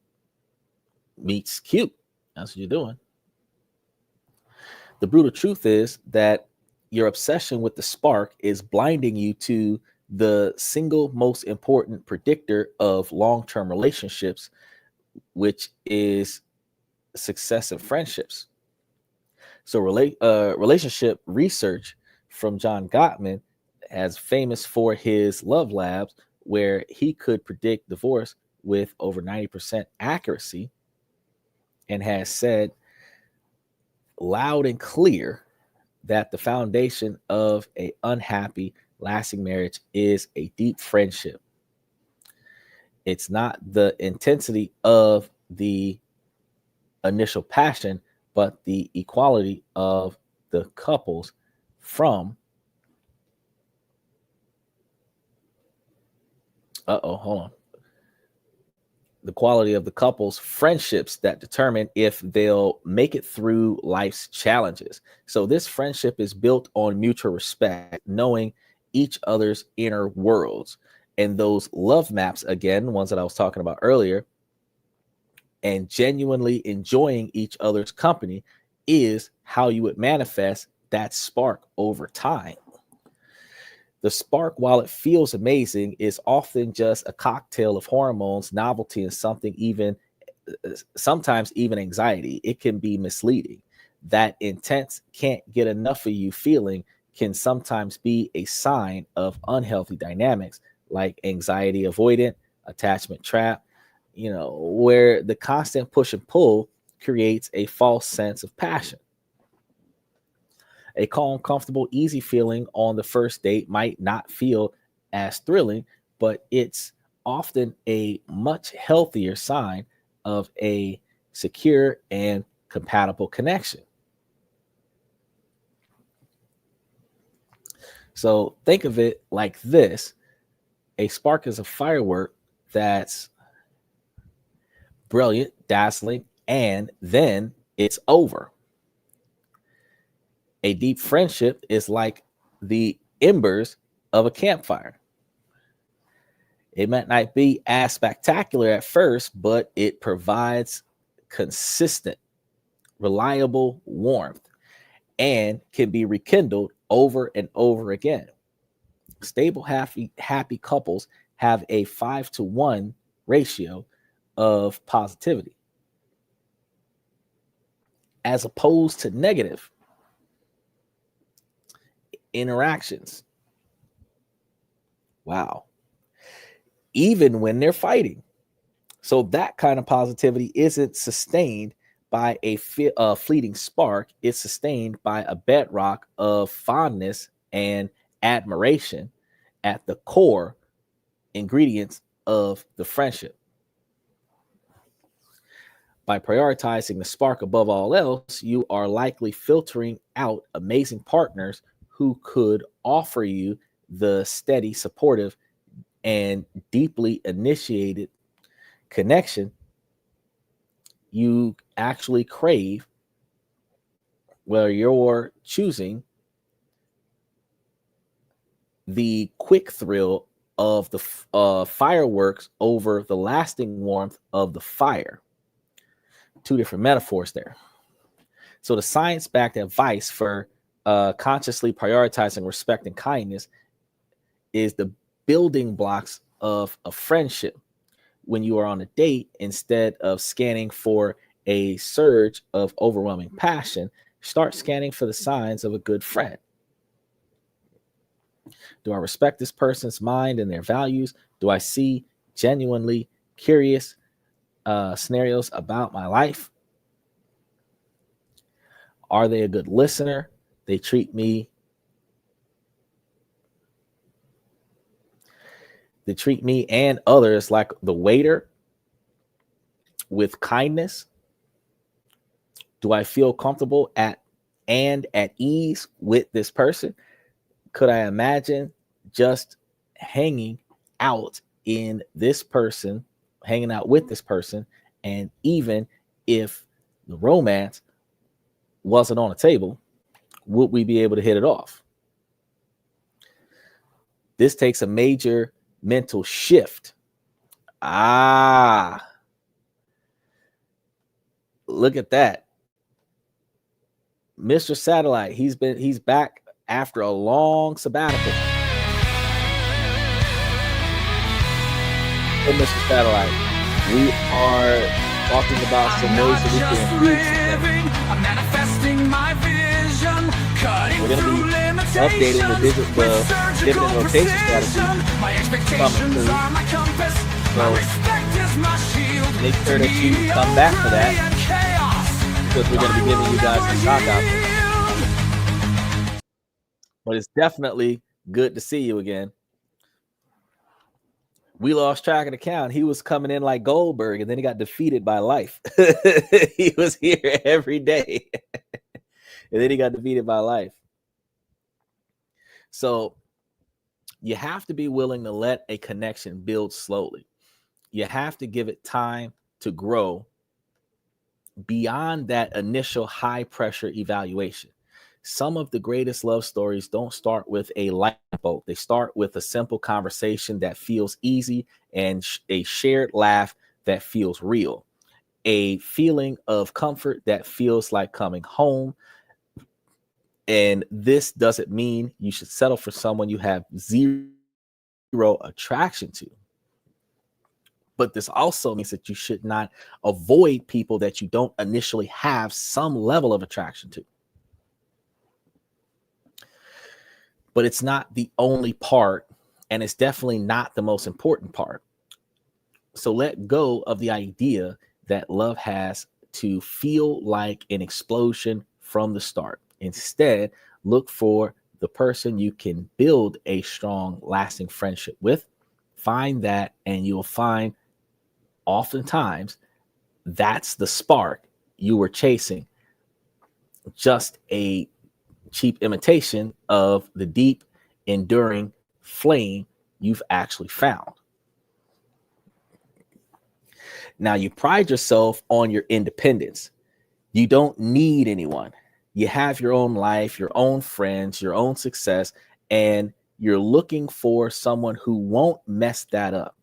cute. That's what you're doing. The brutal truth is that your obsession with the spark is blinding you to the single most important predictor of long-term relationships, which is success in friendships. So relationship research from John Gottman, as famous for his love labs, where he could predict divorce with over 90% accuracy, and has said loud and clear that the foundation of an unhappy, lasting marriage is a deep friendship. It's not the intensity of the initial passion, but the equality of the couples from hold on. The quality of the couple's friendships that determine if they'll make it through life's challenges. So this friendship is built on mutual respect, knowing each other's inner worlds. And those love maps, again, ones that I was talking about earlier, and genuinely enjoying each other's company is how you would manifest that spark over time. The spark, while it feels amazing, is often just a cocktail of hormones, novelty, and sometimes even anxiety. It can be misleading. That intense can't get enough of you feeling can sometimes be a sign of unhealthy dynamics like anxiety avoidant, attachment trap, where the constant push and pull creates a false sense of passion. A calm, comfortable, easy feeling on the first date might not feel as thrilling, but it's often a much healthier sign of a secure and compatible connection. So think of it like this. A spark is a firework that's brilliant, dazzling, and then it's over. A deep friendship is like the embers of a campfire. It might not be as spectacular at first, but it provides consistent, reliable warmth and can be rekindled over and over again. Stable, happy couples have a 5-to-1 ratio of positivity as opposed to negative interactions. Wow. Even when they're fighting. So that kind of positivity isn't sustained by a fleeting spark. It's sustained by a bedrock of fondness and admiration at the core ingredients of the friendship. By prioritizing the spark above all else, you are likely filtering out amazing partners who could offer you the steady, supportive, and deeply initiated connection you actually crave, where you're choosing the quick thrill of the fireworks over the lasting warmth of the fire. Two different metaphors there. So the science-backed advice for consciously prioritizing respect and kindness is the building blocks of a friendship. When you are on a date, instead of scanning for a surge of overwhelming passion, start scanning for the signs of a good friend. Do I respect this person's mind and their values? Do I see genuinely curious scenarios about my life? Are they a good listener? They treat me and others like the waiter with kindness. Do I feel comfortable at ease with this person? Could I imagine just hanging out with this person, and even if the romance wasn't on the table, would we be able to hit it off? This takes a major mental shift. Look at that. Mr. Satellite, he's back after a long sabbatical. So Mr. Satellite, we are talking about some ways that we can improve. We're going to be updating the dividend rotation strategy coming soon. So make sure that you come back for that, because we're going to be giving you guys some shock out there. But it's definitely good to see you again. We lost track of the count. He was coming in like Goldberg, and then he got defeated by life. He was here every day, and then he got defeated by life. So you have to be willing to let a connection build slowly. You have to give it time to grow beyond that initial high pressure evaluation. Some of the greatest love stories don't start with a light bulb. They start with a simple conversation that feels easy and a shared laugh that feels real, a feeling of comfort that feels like coming home. And this doesn't mean you should settle for someone you have zero attraction to. But this also means that you should not avoid people that you don't initially have some level of attraction to. But it's not the only part, and it's definitely not the most important part. So let go of the idea that love has to feel like an explosion from the start. Instead, look for the person you can build a strong, lasting friendship with. Find that, and you'll find oftentimes that's the spark you were chasing, just a cheap imitation of the deep, enduring flame you've actually found. Now, you pride yourself on your independence. You don't need anyone. You have your own life, your own friends, your own success, and you're looking for someone who won't mess that up.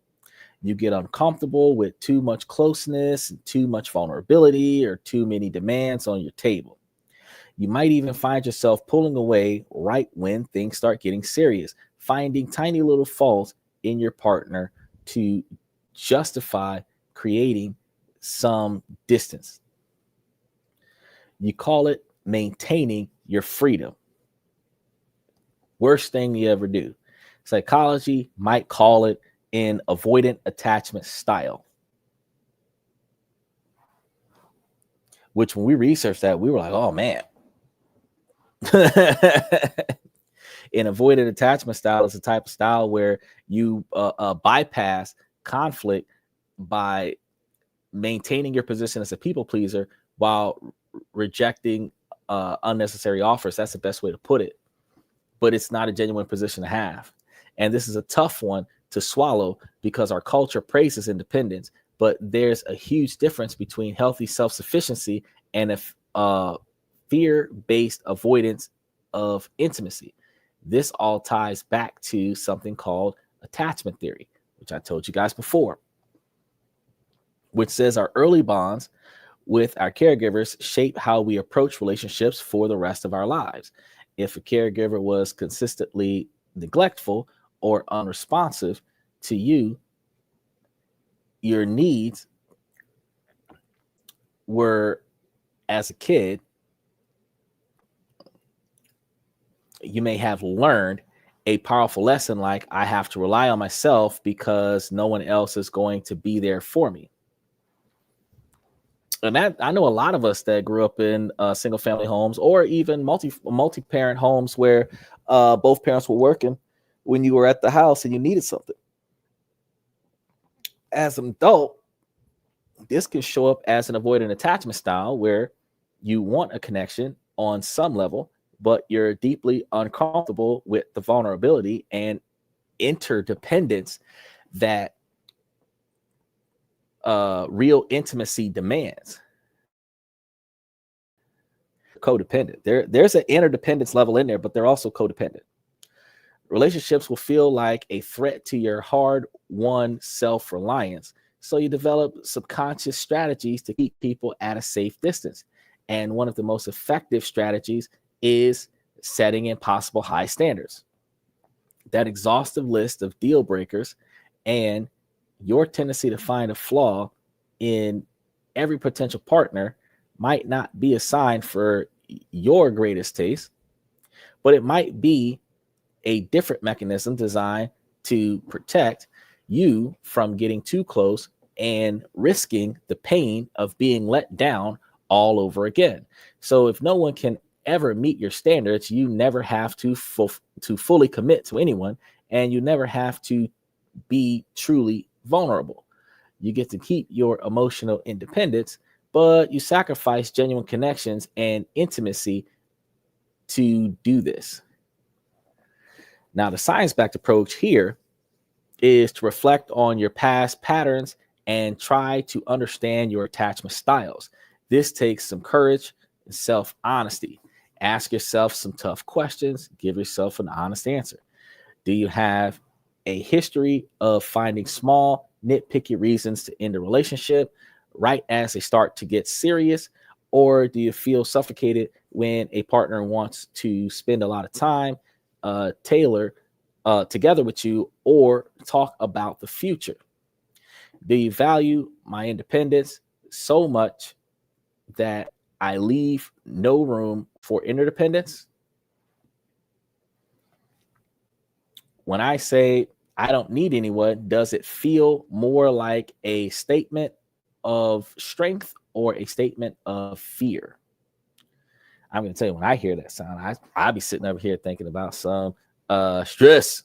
You get uncomfortable with too much closeness, and too much vulnerability, or too many demands on your table. You might even find yourself pulling away right when things start getting serious, finding tiny little faults in your partner to justify creating some distance. You call it maintaining your freedom. Worst thing you ever do. Psychology might call it an avoidant attachment style, which when we researched that, we were like, oh man. An avoidant attachment style is a type of style where you bypass conflict by maintaining your position as a people pleaser while rejecting unnecessary offers. That's the best way to put it. But it's not a genuine position to have. And this is a tough one to swallow because our culture praises independence, but there's a huge difference between healthy self-sufficiency and a fear-based avoidance of intimacy. This all ties back to something called attachment theory, which I told you guys before, which says our early bonds with our caregivers shape how we approach relationships for the rest of our lives. If a caregiver was consistently neglectful or unresponsive to you, your needs were, as a kid, you may have learned a powerful lesson like, I have to rely on myself because no one else is going to be there for me. And that, I know a lot of us that grew up in single family homes or even multi-parent homes where both parents were working when you were at the house and you needed something. As an adult, this can show up as an avoidant attachment style where you want a connection on some level, but you're deeply uncomfortable with the vulnerability and interdependence that real intimacy demands. Codependent. There's an interdependence level in there, but they're also codependent. Relationships will feel like a threat to your hard-won self-reliance. So you develop subconscious strategies to keep people at a safe distance. And one of the most effective strategies is setting impossible high standards. That exhaustive list of deal breakers and your tendency to find a flaw in every potential partner might not be a sign for your greatest taste, but it might be a different mechanism designed to protect you from getting too close and risking the pain of being let down all over again. So if no one can ever meet your standards, you never have to fully commit to anyone, and you never have to be truly vulnerable. You get to keep your emotional independence, but you sacrifice genuine connections and intimacy to do this. Now, the science-backed approach here is to reflect on your past patterns and try to understand your attachment styles. This takes some courage and self-honesty. Ask yourself some tough questions. Give yourself an honest answer. Do you have a history of finding small, nitpicky reasons to end a relationship right as they start to get serious? Or do you feel suffocated when a partner wants to spend a lot of time together with you or talk about the future? Do you value my independence so much that I leave no room for interdependence? When I say I don't need anyone, does it feel more like a statement of strength or a statement of fear? I'm going to tell you, when I hear that sound, I'll be sitting over here thinking about some stress.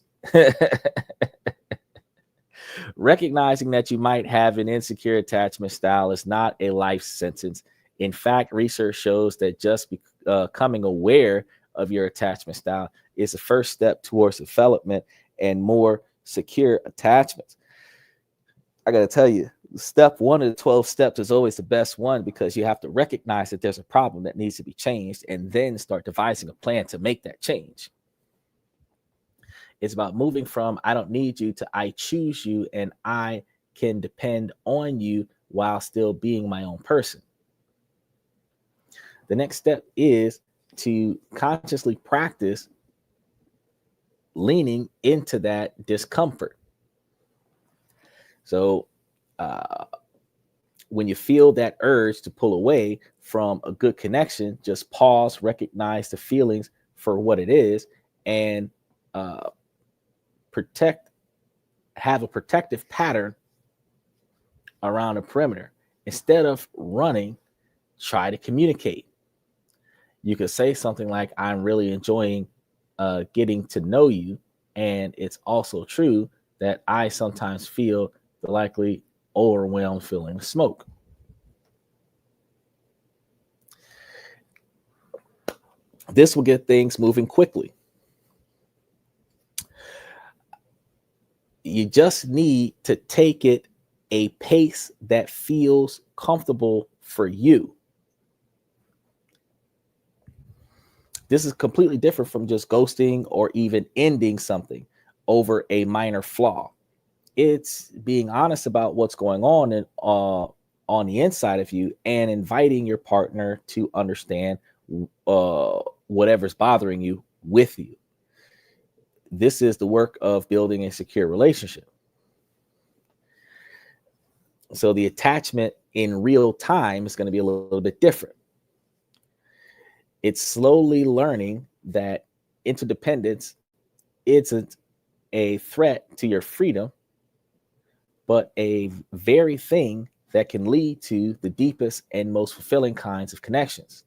Recognizing that you might have an insecure attachment style is not a life sentence. In fact, research shows that just becoming aware of your attachment style is the first step towards development and more secure attachments. I got to tell you, step 1 of the 12 steps is always the best one, because you have to recognize that there's a problem that needs to be changed and then start devising a plan to make that change. It's about moving from I don't need you to I choose you and I can depend on you while still being my own person. The next step is to consciously practice leaning into that discomfort. So uh, when you feel that urge to pull away from a good connection, just pause, recognize the feelings for what it is, and uh, protect, have a protective pattern around the perimeter. Instead of running, try to communicate. You could say something like, I'm really enjoying getting to know you. And it's also true that I sometimes feel the likely overwhelmed feeling of smoke. This will get things moving quickly. You just need to take it a pace that feels comfortable for you. This is completely different from just ghosting or even ending something over a minor flaw. It's being honest about what's going on the inside of you and inviting your partner to understand whatever's bothering you with you. This is the work of building a secure relationship. So the attachment in real time is going to be a little bit different. It's slowly learning that interdependence isn't a threat to your freedom, but a very thing that can lead to the deepest and most fulfilling kinds of connections.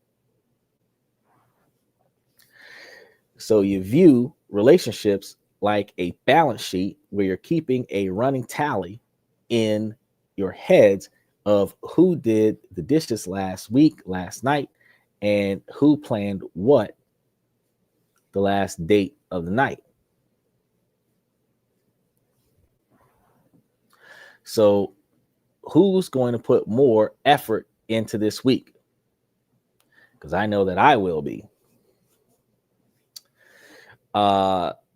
So you view relationships like a balance sheet where you're keeping a running tally in your heads of who did the dishes last week, last night, and who planned what the last date of the night. So who's going to put more effort into this week? Because I know that I will be.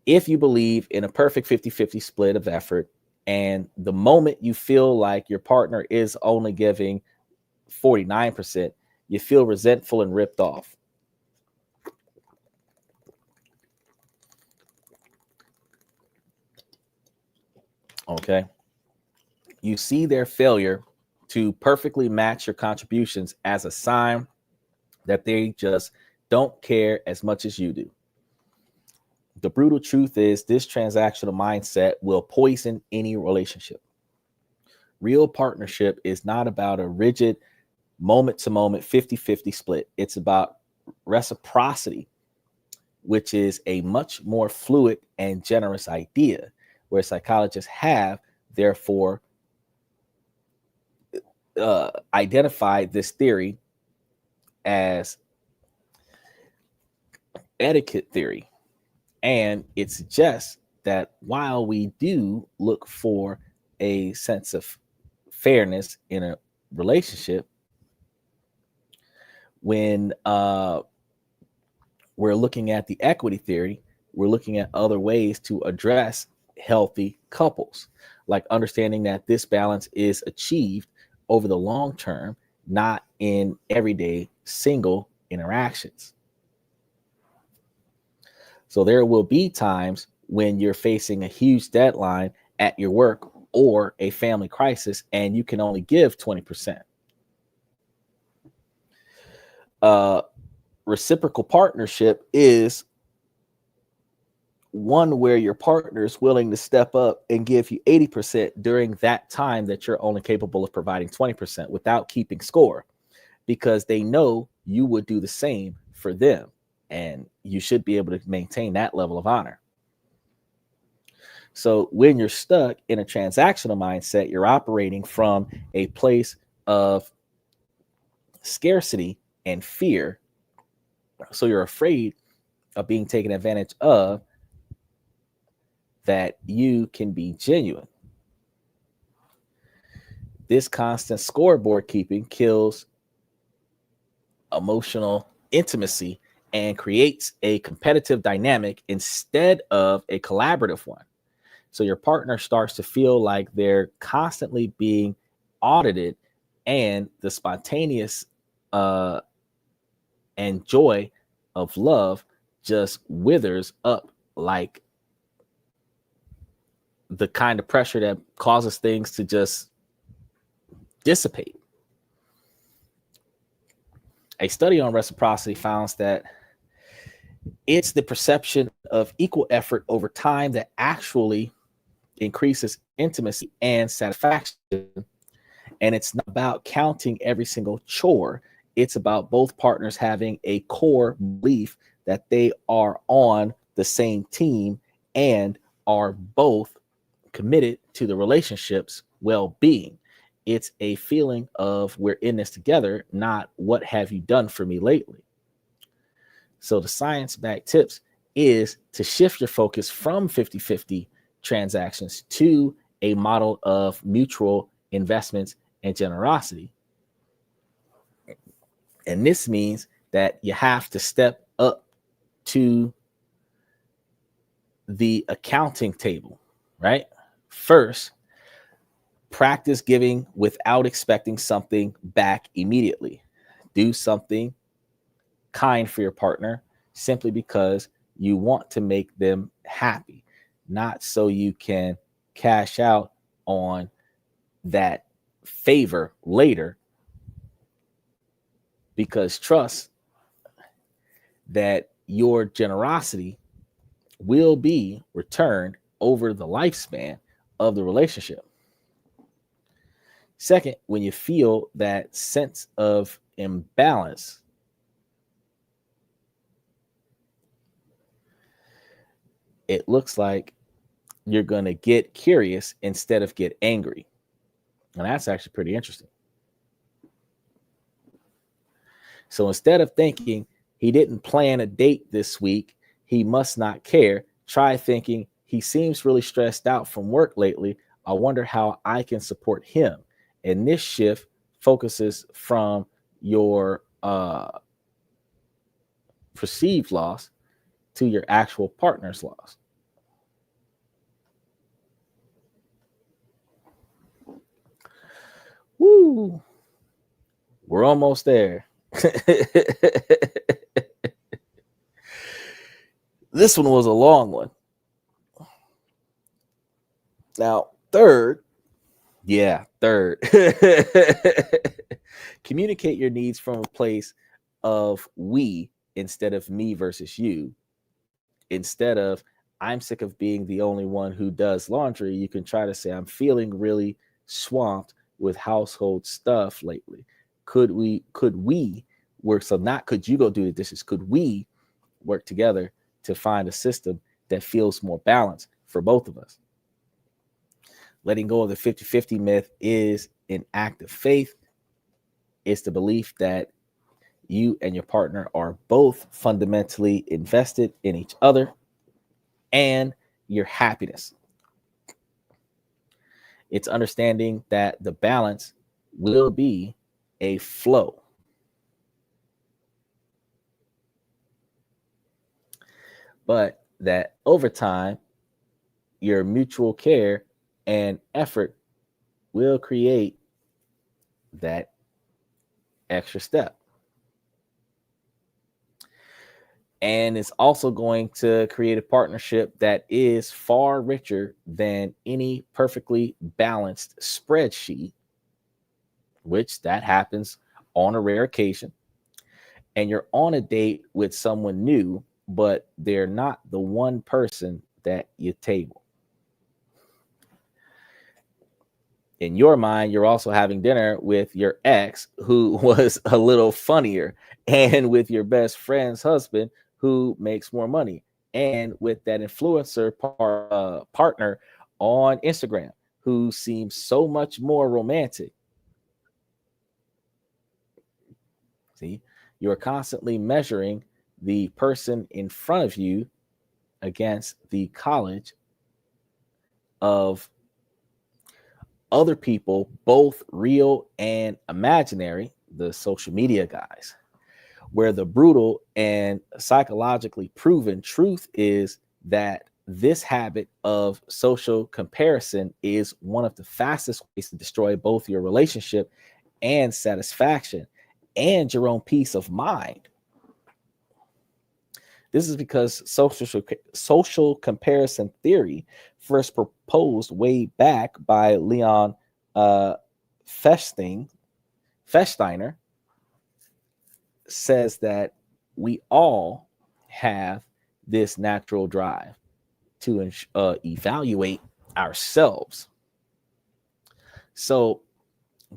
If you believe in a perfect 50-50 split of effort, and the moment you feel like your partner is only giving 49%, you feel resentful and ripped off. Okay. You see their failure to perfectly match your contributions as a sign that they just don't care as much as you do. The brutal truth is this transactional mindset will poison any relationship. Real partnership is not about a rigid moment to moment 50-50 split. It's about reciprocity, which is a much more fluid and generous idea, where psychologists have therefore identified this theory as etiquette theory. And it suggests that while we do look for a sense of fairness in a relationship, when we're looking at the equity theory, we're looking at other ways to address healthy couples, like understanding that this balance is achieved over the long term, not in everyday single interactions. So there will be times when you're facing a huge deadline at your work or a family crisis, and you can only give 20%. Reciprocal partnership is one where your partner is willing to step up and give you 80% during that time that you're only capable of providing 20% without keeping score, because they know you would do the same for them. And you should be able to maintain that level of honor. So when you're stuck in a transactional mindset, you're operating from a place of scarcity and fear. So you're afraid of being taken advantage of, that you can be genuine. This constant scoreboard keeping kills emotional intimacy and creates a competitive dynamic instead of a collaborative one. So your partner starts to feel like they're constantly being audited, and the spontaneous and joy of love just withers up like the kind of pressure that causes things to just dissipate. A study on reciprocity found that it's the perception of equal effort over time that actually increases intimacy and satisfaction. And it's not about counting every single chore. It's about both partners having a core belief that they are on the same team and are both committed to the relationship's well-being. It's a feeling of we're in this together, not what have you done for me lately. So the science-backed tips is to shift your focus from 50-50 transactions to a model of mutual investments and generosity. And this means that you have to step up to the accounting table, right? First, practice giving without expecting something back immediately. Do something kind for your partner simply because you want to make them happy, not so you can cash out on that favor later, because trust that your generosity will be returned over the lifespan of the relationship. Second, when you feel that sense of imbalance, it looks like you're going to get curious instead of get angry. And that's actually pretty interesting. So instead of thinking he didn't plan a date this week, he must not care, try thinking he seems really stressed out from work lately. I wonder how I can support him. And this shift focuses from your perceived loss to your actual partner's loss. Woo! We're almost there. This one was a long one. Now, third, communicate your needs from a place of we instead of me versus you. Instead of I'm sick of being the only one who does laundry, you can try to say I'm feeling really swamped with household stuff lately. Could we work? So not could you go do the dishes? Could we work together to find a system that feels more balanced for both of us? Letting go of the 50-50 myth is an act of faith. It's the belief that you and your partner are both fundamentally invested in each other and your happiness. It's understanding that the balance will be a flow. But that over time, your mutual care and effort will create that extra step. And it's also going to create a partnership that is far richer than any perfectly balanced spreadsheet, which that happens on a rare occasion. And you're on a date with someone new, but they're not the one person that you table. In your mind, you're also having dinner with your ex, who was a little funnier, and with your best friend's husband, who makes more money, and with that influencer partner on Instagram, who seems so much more romantic. See, you're constantly measuring the person in front of you against the college of other people, both real and imaginary, the social media guys, where the brutal and psychologically proven truth is that this habit of social comparison is one of the fastest ways to destroy both your relationship and satisfaction and your own peace of mind. This is because social comparison theory, first proposed way back by Leon Fechting, Fechsteiner says that we all have this natural drive to evaluate ourselves. So,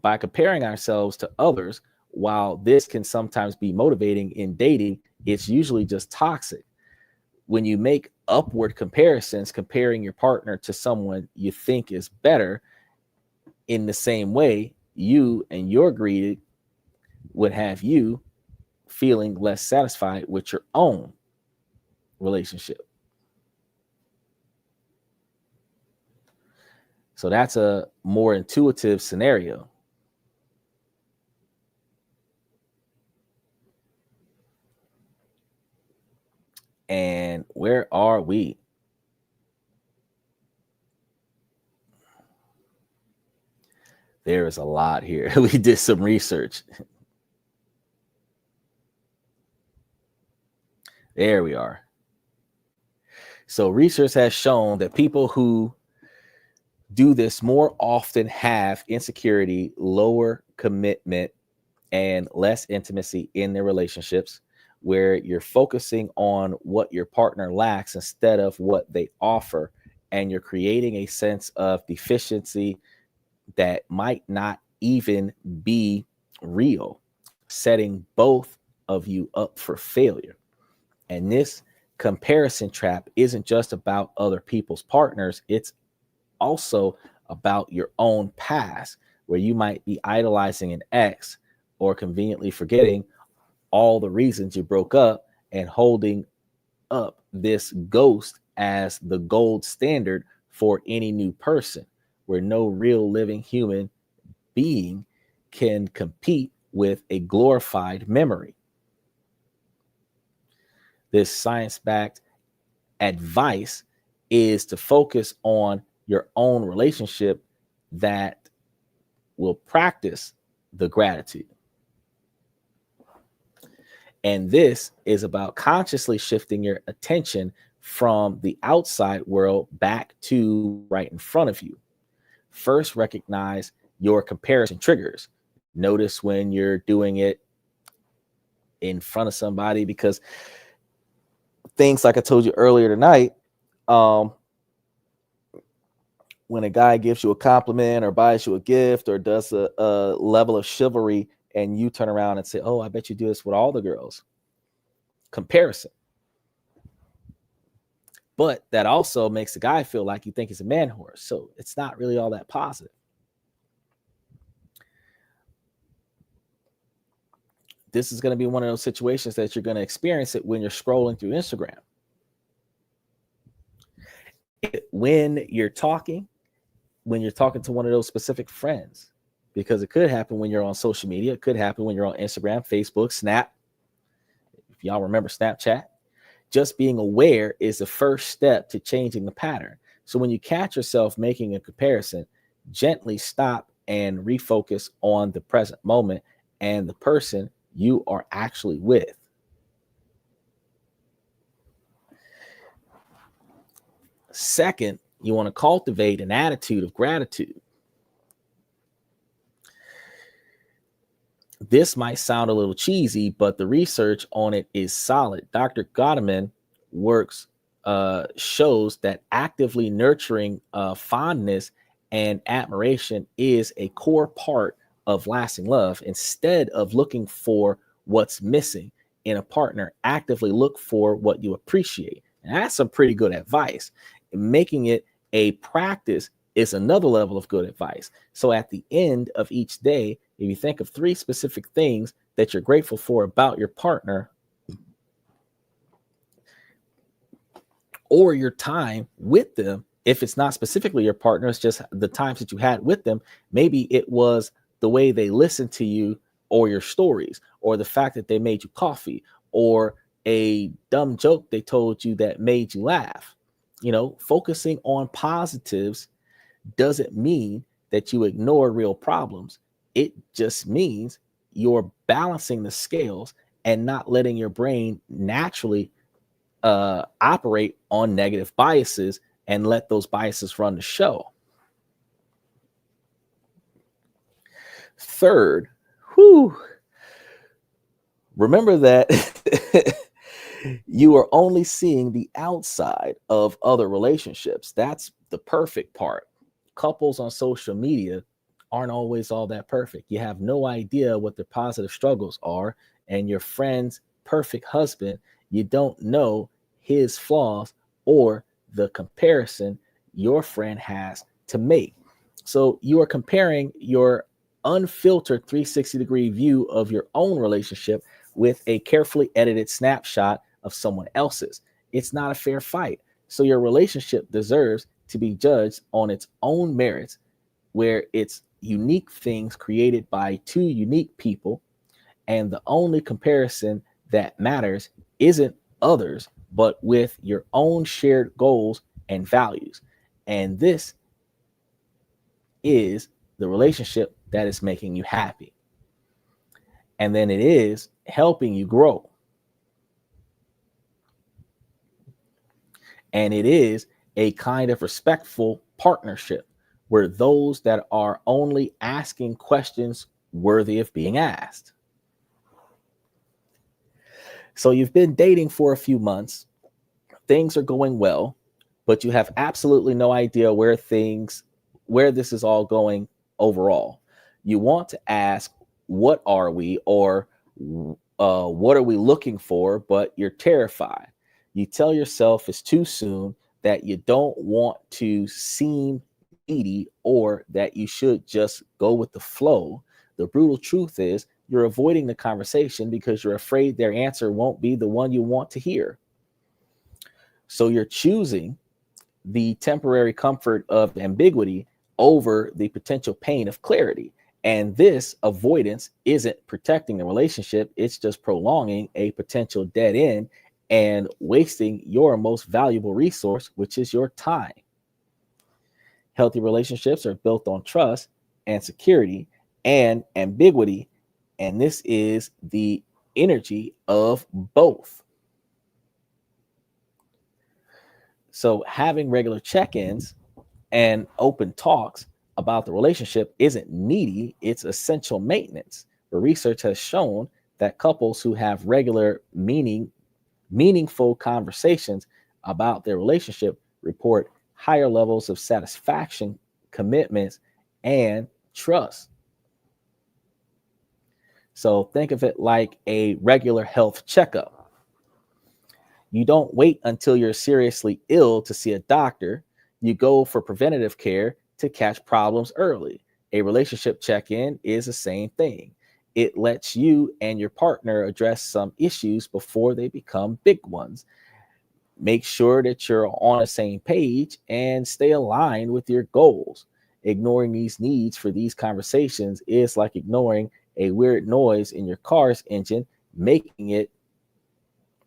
by comparing ourselves to others, while this can sometimes be motivating in dating, it's usually just toxic. When you make upward comparisons, comparing your partner to someone you think is better, in the same way, you and your greed would have you feeling less satisfied with your own relationship. So that's a more intuitive scenario. And where are we? There is a lot here. We did some research. There we are. So research has shown that people who do this more often have insecurity, lower commitment, and less intimacy in their relationships, where you're focusing on what your partner lacks instead of what they offer. And you're creating a sense of deficiency that might not even be real, setting both of you up for failure. And this comparison trap isn't just about other people's partners, it's also about your own past, where you might be idolizing an ex or conveniently forgetting all the reasons you broke up and holding up this ghost as the gold standard for any new person, where no real living human being can compete with a glorified memory. This science-backed advice is to focus on your own relationship that will practice the gratitude. And this is about consciously shifting your attention from the outside world back to right in front of you. First, recognize your comparison triggers. Notice when you're doing it in front of somebody, because things like I told you earlier tonight, when a guy gives you a compliment or buys you a gift or does a level of chivalry, and you turn around and say, oh, I bet you do this with all the girls. Comparison. But that also makes the guy feel like you think he's a man horse. So it's not really all that positive. This is going to be one of those situations that you're going to experience it when you're scrolling through Instagram. When you're talking to one of those specific friends, because it could happen when you're on social media. It could happen when you're on Instagram, Facebook, Snap. If y'all remember Snapchat, just being aware is the first step to changing the pattern. So when you catch yourself making a comparison, gently stop and refocus on the present moment and the person you are actually with. Second, you want to cultivate an attitude of gratitude. This might sound a little cheesy, but the research on it is solid. Dr. Gottman shows that actively nurturing fondness and admiration is a core part of lasting love. Instead of looking for what's missing in a partner, actively look for what you appreciate. And that's some pretty good advice. Making it a practice is another level of good advice. So at the end of each day, if you think of 3 specific things that you're grateful for about your partner or your time with them, if it's not specifically your partner, it's just the times that you had with them. Maybe it was the way they listened to you or your stories, or the fact that they made you coffee, or a dumb joke they told you that made you laugh. Focusing on positives doesn't mean that you ignore real problems. It just means you're balancing the scales and not letting your brain naturally operate on negative biases and let those biases run the show. Third, whew, remember that you are only seeing the outside of other relationships. That's the perfect part. Couples on social media aren't always all that perfect. You have no idea what their positive struggles are, and your friend's perfect husband, you don't know his flaws or the comparison your friend has to make. So you are comparing your unfiltered 360-degree view of your own relationship with a carefully edited snapshot of someone else's. It's not a fair fight. So your relationship deserves to be judged on its own merits, where it's unique things created by two unique people, and the only comparison that matters isn't others, but with your own shared goals and values. And this is the relationship that is making you happy. And then it is helping you grow. And it is a kind of respectful partnership where those that are only asking questions worthy of being asked. So you've been dating for a few months, things are going well, but you have absolutely no idea where this is all going overall. You want to ask, what are we, or what are we looking for, but you're terrified. You tell yourself it's too soon, that you don't want to seem needy, or that you should just go with the flow. The brutal truth is you're avoiding the conversation because you're afraid their answer won't be the one you want to hear. So you're choosing the temporary comfort of ambiguity over the potential pain of clarity. And this avoidance isn't protecting the relationship, it's just prolonging a potential dead end and wasting your most valuable resource, which is your time. Healthy relationships are built on trust and security and ambiguity, and this is the energy of both. So having regular check-ins and open talks about the relationship isn't needy, it's essential maintenance. The research has shown that couples who have regular meaningful conversations about their relationship report higher levels of satisfaction, commitments, and trust. So think of it like a regular health checkup. You don't wait until you're seriously ill to see a doctor. You go for preventative care to catch problems early. A relationship check-in is the same thing. It lets you and your partner address some issues before they become big ones. Make sure that you're on the same page and stay aligned with your goals. Ignoring these needs for these conversations is like ignoring a weird noise in your car's engine, making it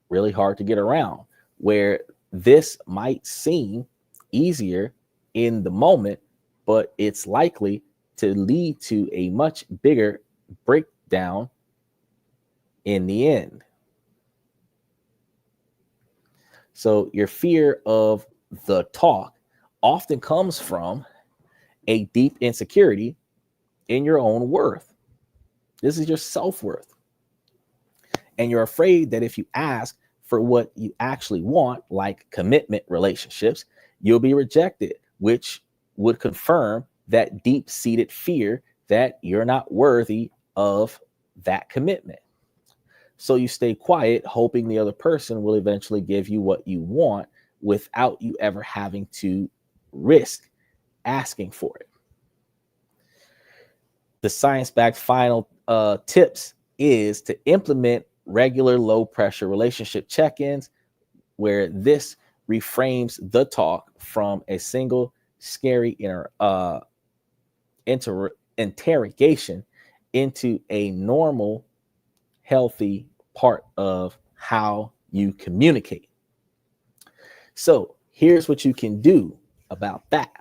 really hard to get around, where this might seem easier in the moment, but it's likely to lead to a much bigger breakdown in the end. So your fear of the talk often comes from a deep insecurity in your own worth. This is your self-worth. And you're afraid that if you ask for what you actually want, like commitment relationships, you'll be rejected, which would confirm that deep-seated fear that you're not worthy of that commitment. So you stay quiet, hoping the other person will eventually give you what you want without you ever having to risk asking for it. The science-backed final tips is to implement regular low-pressure relationship check-ins, where this reframes the talk from a single scary interrogation into a normal, healthy part of how you communicate. So here's what you can do about that.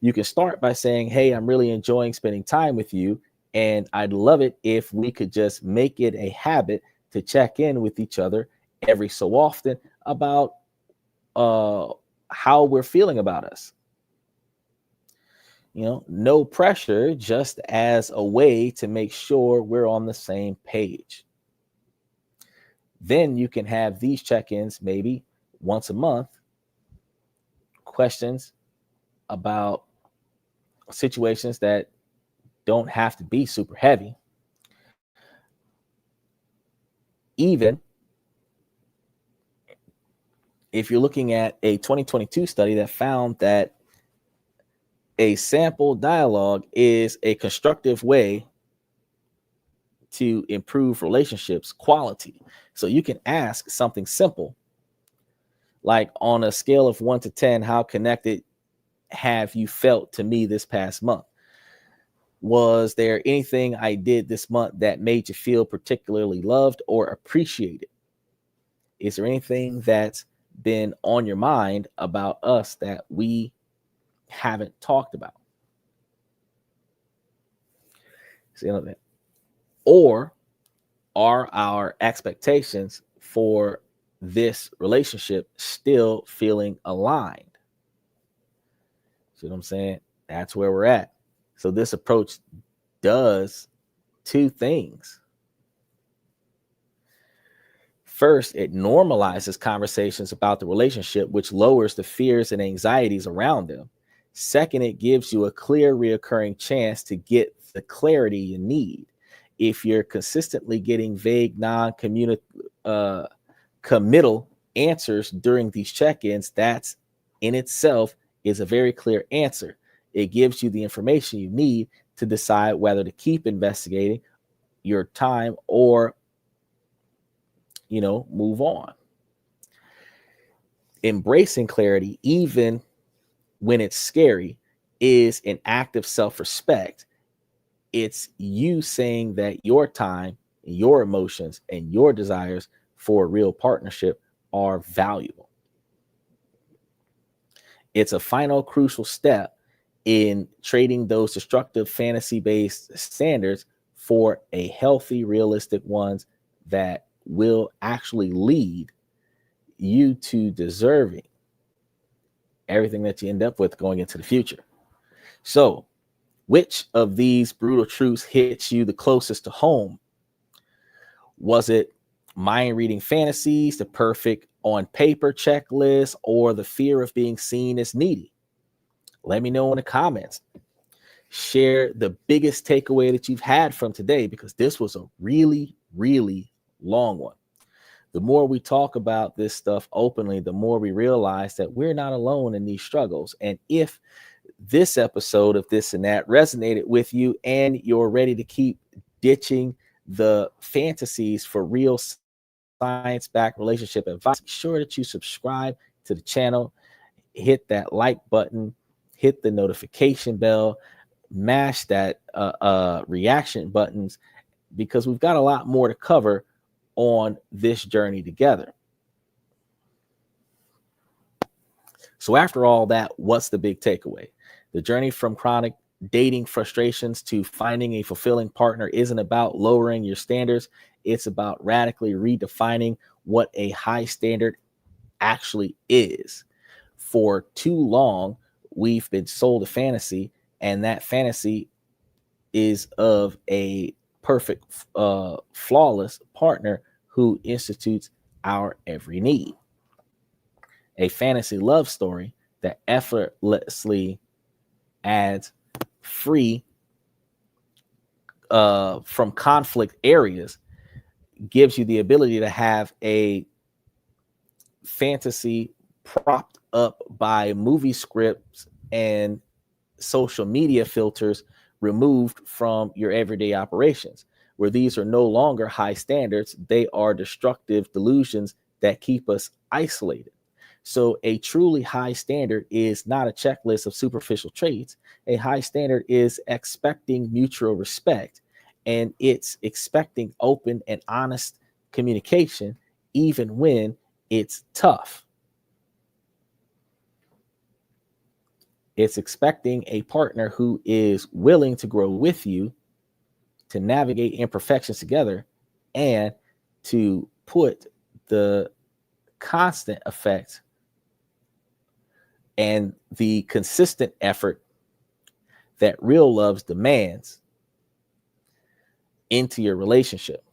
You can start by saying, hey, I'm really enjoying spending time with you, and I'd love it if we could just make it a habit to check in with each other every so often about how we're feeling about us. no pressure, just as a way to make sure we're on the same page. Then you can have these check-ins maybe once a month, questions about situations that don't have to be super heavy. Even if you're looking at a 2022 study that found that a sample dialogue is a constructive way to improve relationships quality. So you can ask something simple, like on a scale of 1 to 10, how connected have you felt to me this past month? Was there anything I did this month that made you feel particularly loved or appreciated? Is there anything that's been on your mind about us that we haven't talked about? See, or are our expectations for this relationship still feeling aligned? See what I'm saying? That's where we're at. So this approach does two things. First, it normalizes conversations about the relationship, which lowers the fears and anxieties around them. Second, it gives you a clear, reoccurring chance to get the clarity you need. If you're consistently getting vague, committal answers during these check-ins, that's in itself is a very clear answer. It gives you the information you need to decide whether to keep investigating your time or move on. Embracing clarity, even when it's scary, is an act of self-respect. It's you saying that your time, your emotions, and your desires for a real partnership are valuable. It's a final crucial step in trading those destructive fantasy-based standards for a healthy, realistic ones that will actually lead you to deserving everything that you end up with going into the future. So, which of these brutal truths hits you the closest to home? Was it mind reading fantasies, the perfect on paper checklist, or the fear of being seen as needy? Let me know in the comments. Share the biggest takeaway that you've had from today, because this was a really, really long one. The more we talk about this stuff openly, the more we realize that we're not alone in these struggles. And if this episode of This and That resonated with you and you're ready to keep ditching the fantasies for real science-backed relationship advice, make sure that you subscribe to the channel, hit that like button, hit the notification bell, mash that reaction buttons, because we've got a lot more to cover on this journey together. So after all that, what's the big takeaway? The journey from chronic dating frustrations to finding a fulfilling partner isn't about lowering your standards. It's about radically redefining what a high standard actually is. For too long, we've been sold a fantasy, and that fantasy is of a perfect, flawless partner who institutes our every need. A fantasy love story that effortlessly adds free from conflict areas, gives you the ability to have a fantasy propped up by movie scripts and social media filters removed from your everyday operations, where these are no longer high standards. They are destructive delusions that keep us isolated. So a truly high standard is not a checklist of superficial traits. A high standard is expecting mutual respect, and it's expecting open and honest communication, even when it's tough. It's expecting a partner who is willing to grow with you, to navigate imperfections together, and to put the constant effect and the consistent effort that real love's demands into your relationship.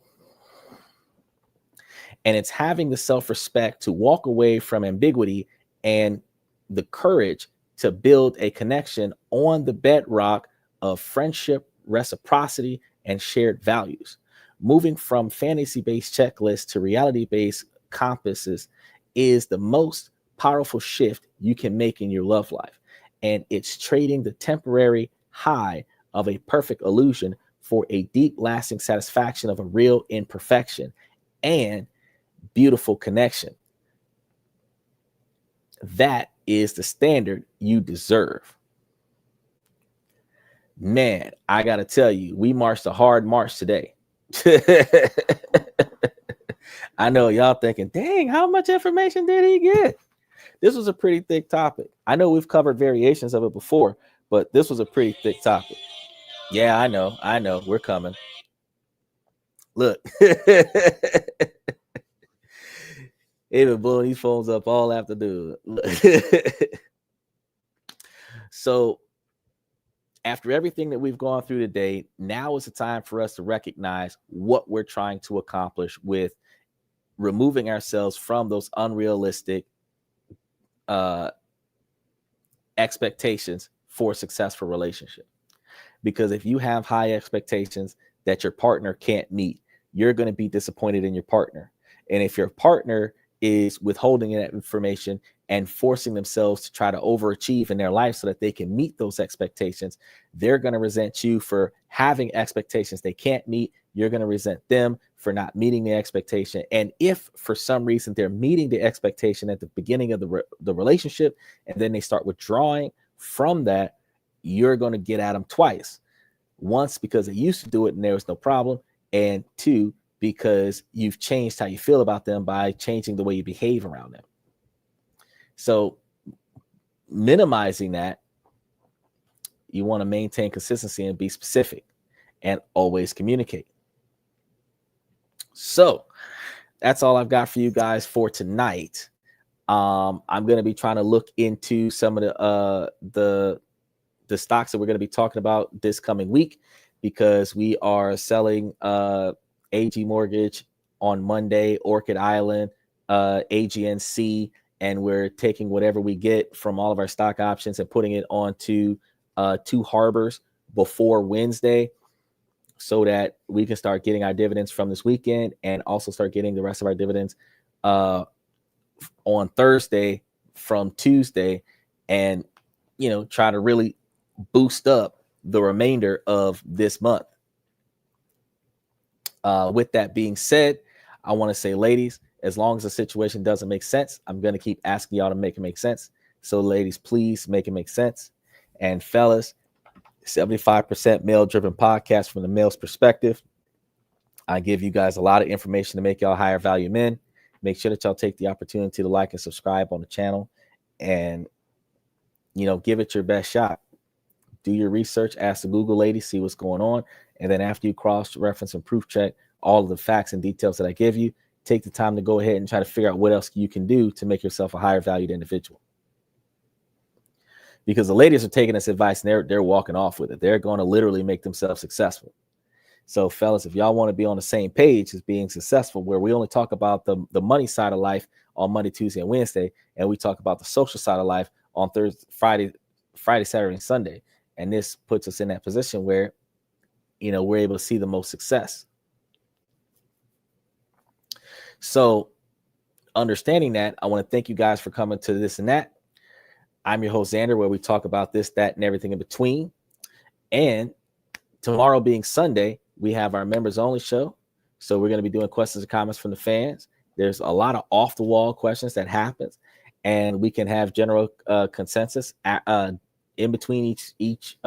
And it's having the self-respect to walk away from ambiguity and the courage to build a connection on the bedrock of friendship, reciprocity, and shared values. Moving from fantasy-based checklists to reality-based compasses is the most powerful shift you can make in your love life. And it's trading the temporary high of a perfect illusion for a deep, lasting satisfaction of a real imperfection and beautiful connection. That is the standard you deserve. Man, I got to tell you, we marched a hard march today. I know y'all thinking, dang, how much information did he get? This was a pretty thick topic. I know we've covered variations of it before, but this was a pretty thick topic. Yeah, I know. We're coming. Look. They've been blowing these phones up all afternoon. So after everything that we've gone through today, now is the time for us to recognize what we're trying to accomplish with removing ourselves from those unrealistic expectations for a successful relationship. Because if you have high expectations that your partner can't meet, you're going to be disappointed in your partner. And if your partner is withholding that information and forcing themselves to try to overachieve in their life so that they can meet those expectations, they're going to resent you for having expectations they can't meet. You're going to resent them for not meeting the expectation. And if for some reason they're meeting the expectation at the beginning of the relationship, and then they start withdrawing from that, you're going to get at them twice. Once, because they used to do it and there was no problem. And two, because you've changed how you feel about them by changing the way you behave around them. So minimizing that, you want to maintain consistency and be specific and always communicate. So that's all I've got for you guys for tonight. I'm going to be trying to look into some of the stocks that we're going to be talking about this coming week, because we are selling AG Mortgage on Monday, Orchid Island, AGNC, and we're taking whatever we get from all of our stock options and putting it onto Two Harbors before Wednesday, so that we can start getting our dividends from this weekend and also start getting the rest of our dividends on Thursday from Tuesday, and try to really boost up the remainder of this month. With that being said, I want to say, ladies, as long as the situation doesn't make sense, I'm going to keep asking y'all to make it make sense. So ladies, please make it make sense. And fellas, 75% male-driven podcast from the male's perspective. I give you guys a lot of information to make y'all higher value men. Make sure that y'all take the opportunity to like and subscribe on the channel, and give it your best shot. Do your research, ask the Google lady, see what's going on. And then after you cross-reference and proof check all of the facts and details that I give you, take the time to go ahead and try to figure out what else you can do to make yourself a higher valued individual. Because the ladies are taking this advice and they're walking off with it. They're going to literally make themselves successful. So fellas, if y'all want to be on the same page as being successful, where we only talk about the money side of life on Monday, Tuesday, and Wednesday, and we talk about the social side of life on Thursday, Friday, Saturday, and Sunday. And this puts us in that position where, we're able to see the most success. So understanding that, I want to thank you guys for coming to This and That. I'm your host, Xander, where we talk about this, that, and everything in between. And tomorrow being Sunday, we have our members only show. So we're going to be doing questions and comments from the fans. There's a lot of off the wall questions that happens, and we can have general consensus in between each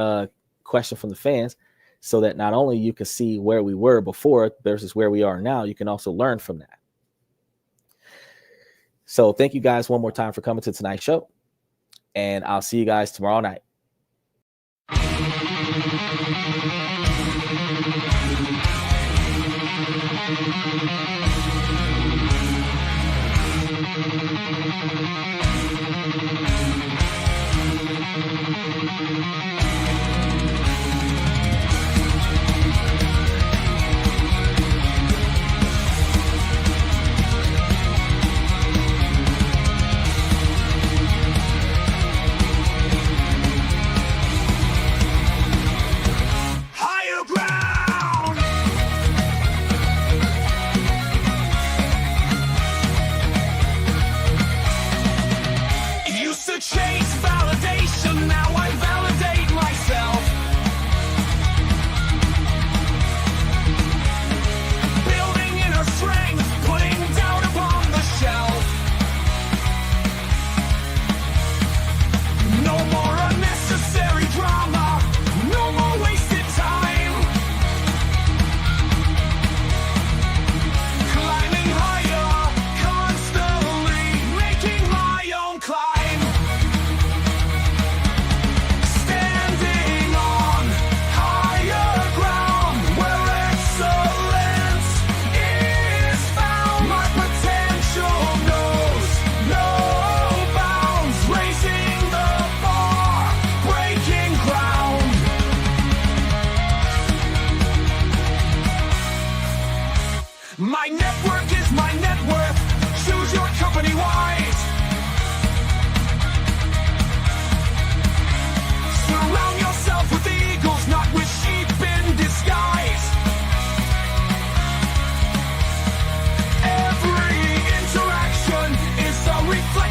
question from the fans, so that not only you can see where we were before versus where we are now, you can also learn from that. So thank you guys one more time for coming to tonight's show, and I'll see you guys tomorrow night.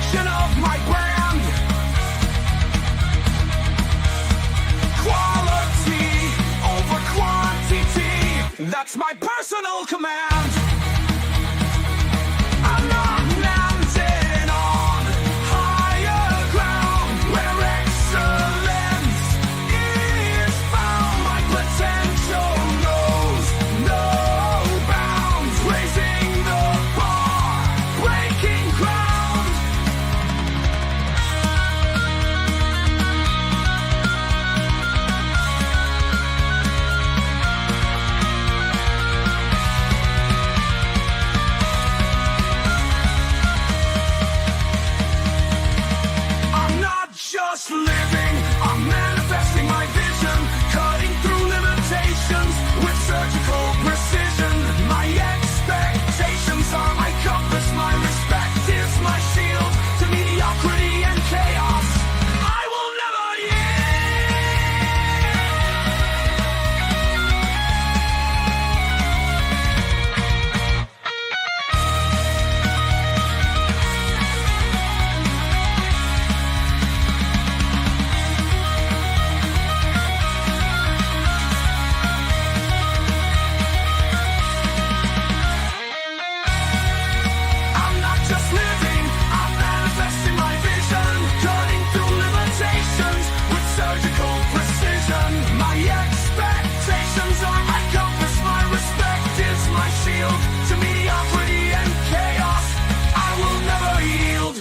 reflection of my brand. Quality over quantity, that's my personal command. I'm not landing on higher ground where excellence is found. My potential knows no bounds, raising the bar, breaking ground. I'm not just living, I'm manifesting my vision, cutting through limitations with surgical precision. My expectations are my compass, my respect is my shield to mediocrity and chaos. I will never I'm not just living, I'm manifesting my vision, cutting through limitations with surgical precision. My expectations are my compass, my respect is my shield to mediocrity and chaos. I will never yield.